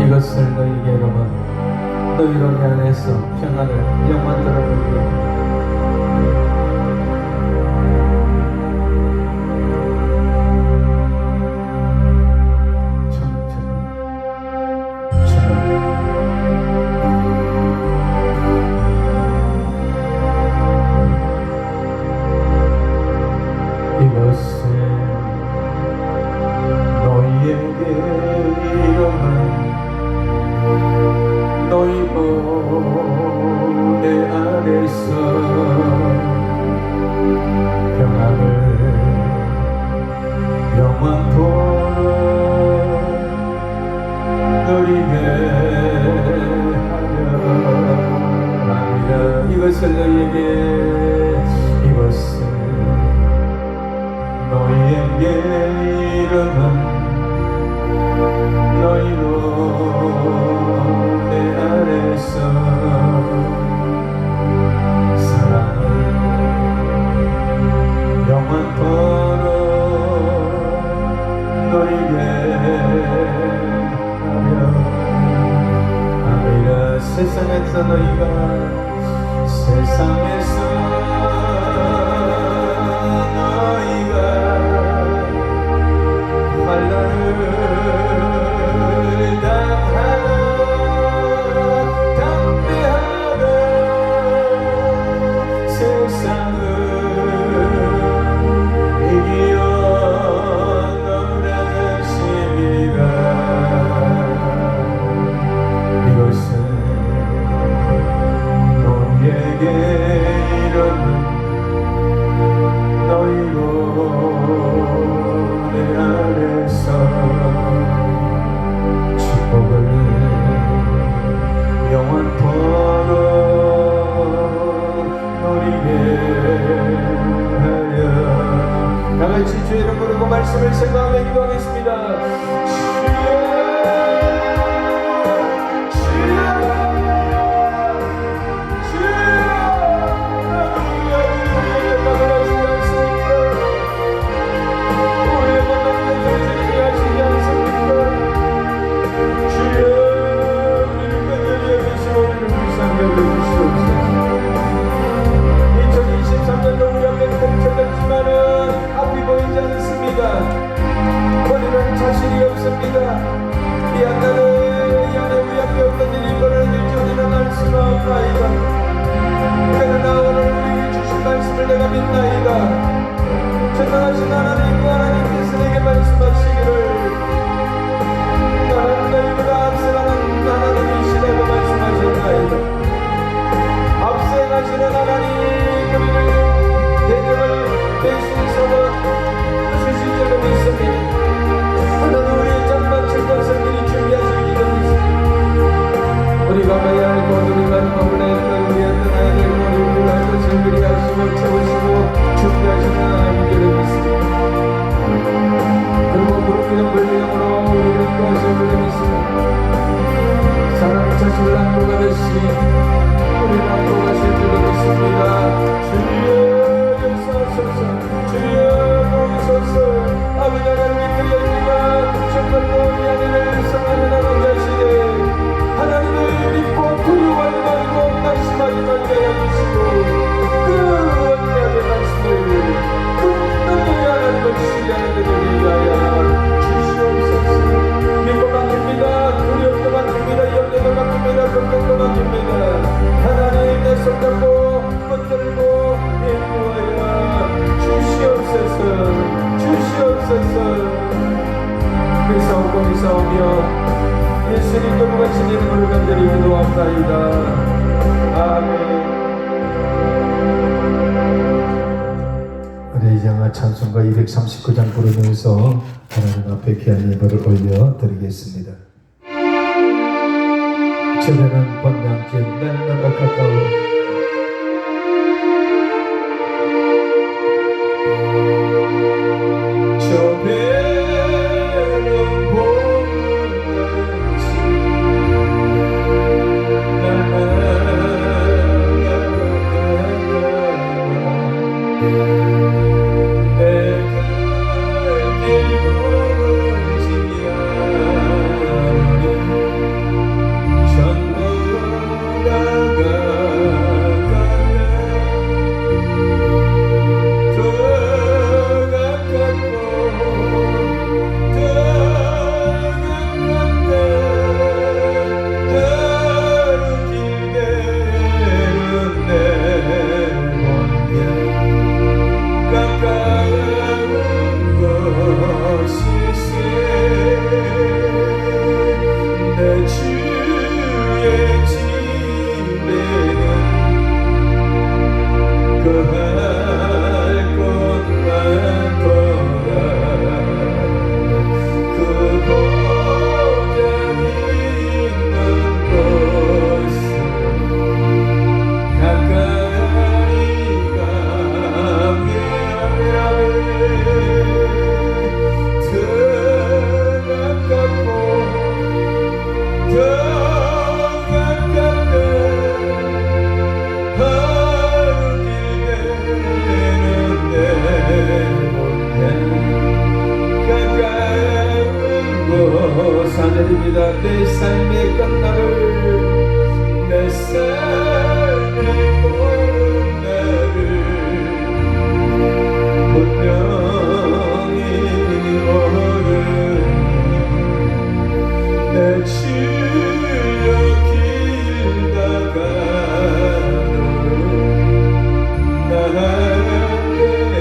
A: 이것을 너희에게로는 너희로 내 안에서 평안을 영원토록 누리게 세상에서 너희가 환난을 당하고 담대하라. 세상을 이기어 너라시리라. 이것은 너희에게 이르는 너희로 내 안에서 축복을 영원토록 누리게 하려
B: 부르고 말씀을 생각하며 기도하겠습니다. 전능하신 하나님과 하나님께서 내게 말씀하시기를 나는 너희보다 앞서가는 하나님이시라고 말씀하셨나이다. 앞서 가시는 하나님 우리를 대적을 대신서로 주실 줄로 믿습니다. 하나님 우리의 장막칠 것을 미리 준비하시기를 믿습니다. 우리가 가야 할 곳 우리가 머물러 있는 우리한테 나야 될 우리 할 것을 미리 하시고 채우시고 준비하시는 하나님께를 믿습니다. 그리고 부르기는 불리함으로 우리를 구하실 줄을 믿습니다. 사랑의 자식을 안고가듯이 우리를 안고가실 줄을 믿습니다. 주여 역사하소서, 주여 도우소서. 아버지 하나님 믿으려니가 정말로 이 안에를 성하는 하나님 자신의 하나님을 믿고 두려워하지 말고 낙심하지 말게 해주시고 그 언약의 말씀을 끝없는 하나님을 신뢰하는 데를 위하여 주시옵소서. 믿고 맡깁니다. 두려움도 맡깁니다. 염려도 맡깁니다. 걱정도 맡깁니다. 하나님 내 손잡고 붙들고 인도하여 주시옵소서. 주시옵소서. 미사오고 미사오며 예수님 거룩하신 이름으로 간절히 기도합나이다. 아멘. 우리 이장아 찬송가 239장 부르면서 하나님 앞에 귀한 예물을 올려 드리겠습니다. 저배는 번양집 날마다 가까워 사절입니다. 내 삶의 끝날을 내 삶의 끝날을 분명히 오르니 내 주여 길 다가도 나의 가슴에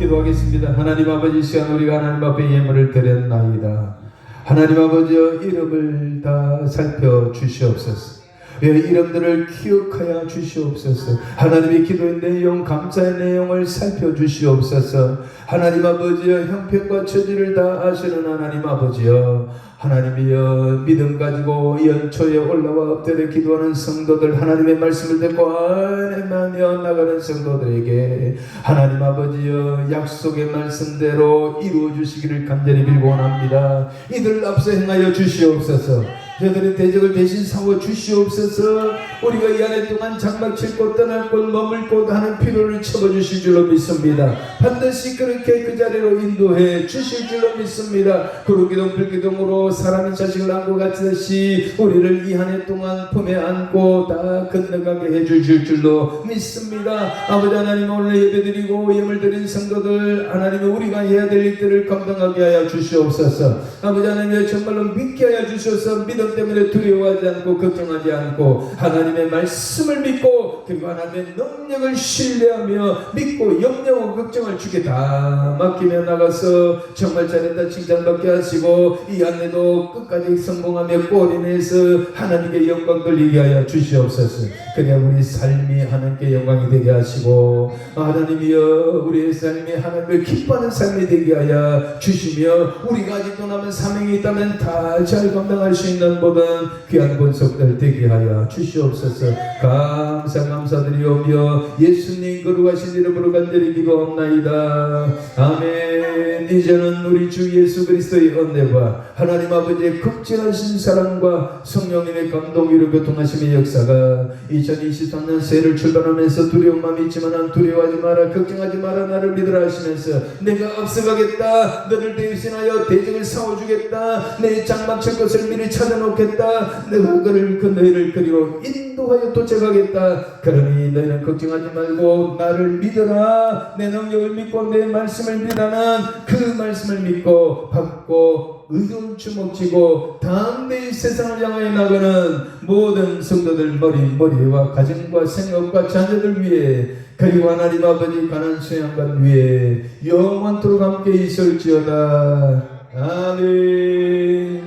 B: 기도하겠습니다. 하나님 아버지, 이 시간 우리가 하나님 앞에 예물을 드렸나이다. 하나님 아버지여, 이름을 다 살펴주시옵소서. 이름들을 기억하여 주시옵소서. 하나님의 기도의 내용, 감사의 내용을 살펴주시옵소서. 하나님 아버지여, 형편과 처지를 다 아시는 하나님 아버지여, 하나님이여, 믿음 가지고 연초에 올라와 엎드려 기도하는 성도들, 하나님의 말씀을 듣고 안에마며 나가는 성도들에게 하나님 아버지여, 약속의 말씀대로 이루어 주시기를 간절히 빌고 원합니다. 이들 앞서 행하여 주시옵소서. 저들의 대적을 대신 싸워 주시옵소서. 우리가 이 안에 동안 장막칠 곳, 떠날 곳, 머물 곳 하는 필요를 채워주실 줄로 믿습니다. 반드시 그렇게 그 자리로 인도해 주실 줄로 믿습니다. 구루기둥 불기둥으로 사람이 자식을 안고 같이 우리를 이 한 해 동안 품에 안고 다 건너가게 해주실 줄로 믿습니다. 아버지 하나님, 오늘 예배드리고 예물 드린 성도들, 하나님 우리가 해야 될 일들을 감당하게 하여 주시옵소서. 아버지 하나님, 정말로 믿게 하여 주셔서 믿음 때문에 두려워하지 않고 걱정하지 않고 하나님의 말씀을 믿고, 그리고 하나님의 능력을 신뢰하며 믿고 염려하고 걱정을 주께 다 맡기며 나가서 정말 잘했다 칭찬받게 하시고, 이 안에도 끝까지 성공하며 꼬리내서 하나님께 영광 돌리게 하여 주시옵소서. 그냥 우리 삶이 하나님께 영광이 되게 하시고, 하나님이여, 우리의 삶이 하나님을 기뻐하는 삶이 되게 하여 주시며, 우리가 아직도 남은 사명이 있다면 다 잘 감당할 수 있는 모든 귀한 권속들 되게 하여 주시옵소서. 감사드리오며 예수님 거룩하신 이름으로 간절히 기도합나이다. 아멘. 이제는 우리 주 예수 그리스도의 은혜와 하나님 아버지의 극진하신 사랑과 성령님의 감동 위로 교통하심의 역사가 2023년 새해를 출발하면서 두려운 마음이 있지만 두려워하지 마라, 걱정하지 마라, 나를 믿으라 하시면서 내가 앞서가겠다, 너를 대신하여 대적을 싸워주겠다, 내 장막칠 것을 미리 찾아놓겠다, 내가 그를 그 너희를 그리로 인도하여 도착하겠다. 그러니 너희는 걱정하지 말고 나를 믿어라, 내 능력을 믿고 내 말씀을 믿어는 그 말씀을 믿고 받고 의로운 주먹 쥐고 담대히 세상을 향하여 나가는 모든 성도들 머리와 가정과 생업과 자녀들 위해, 그리고 하나님 아버지 가난 수양관 위에 영원토록 함께 있을지어다. 아멘.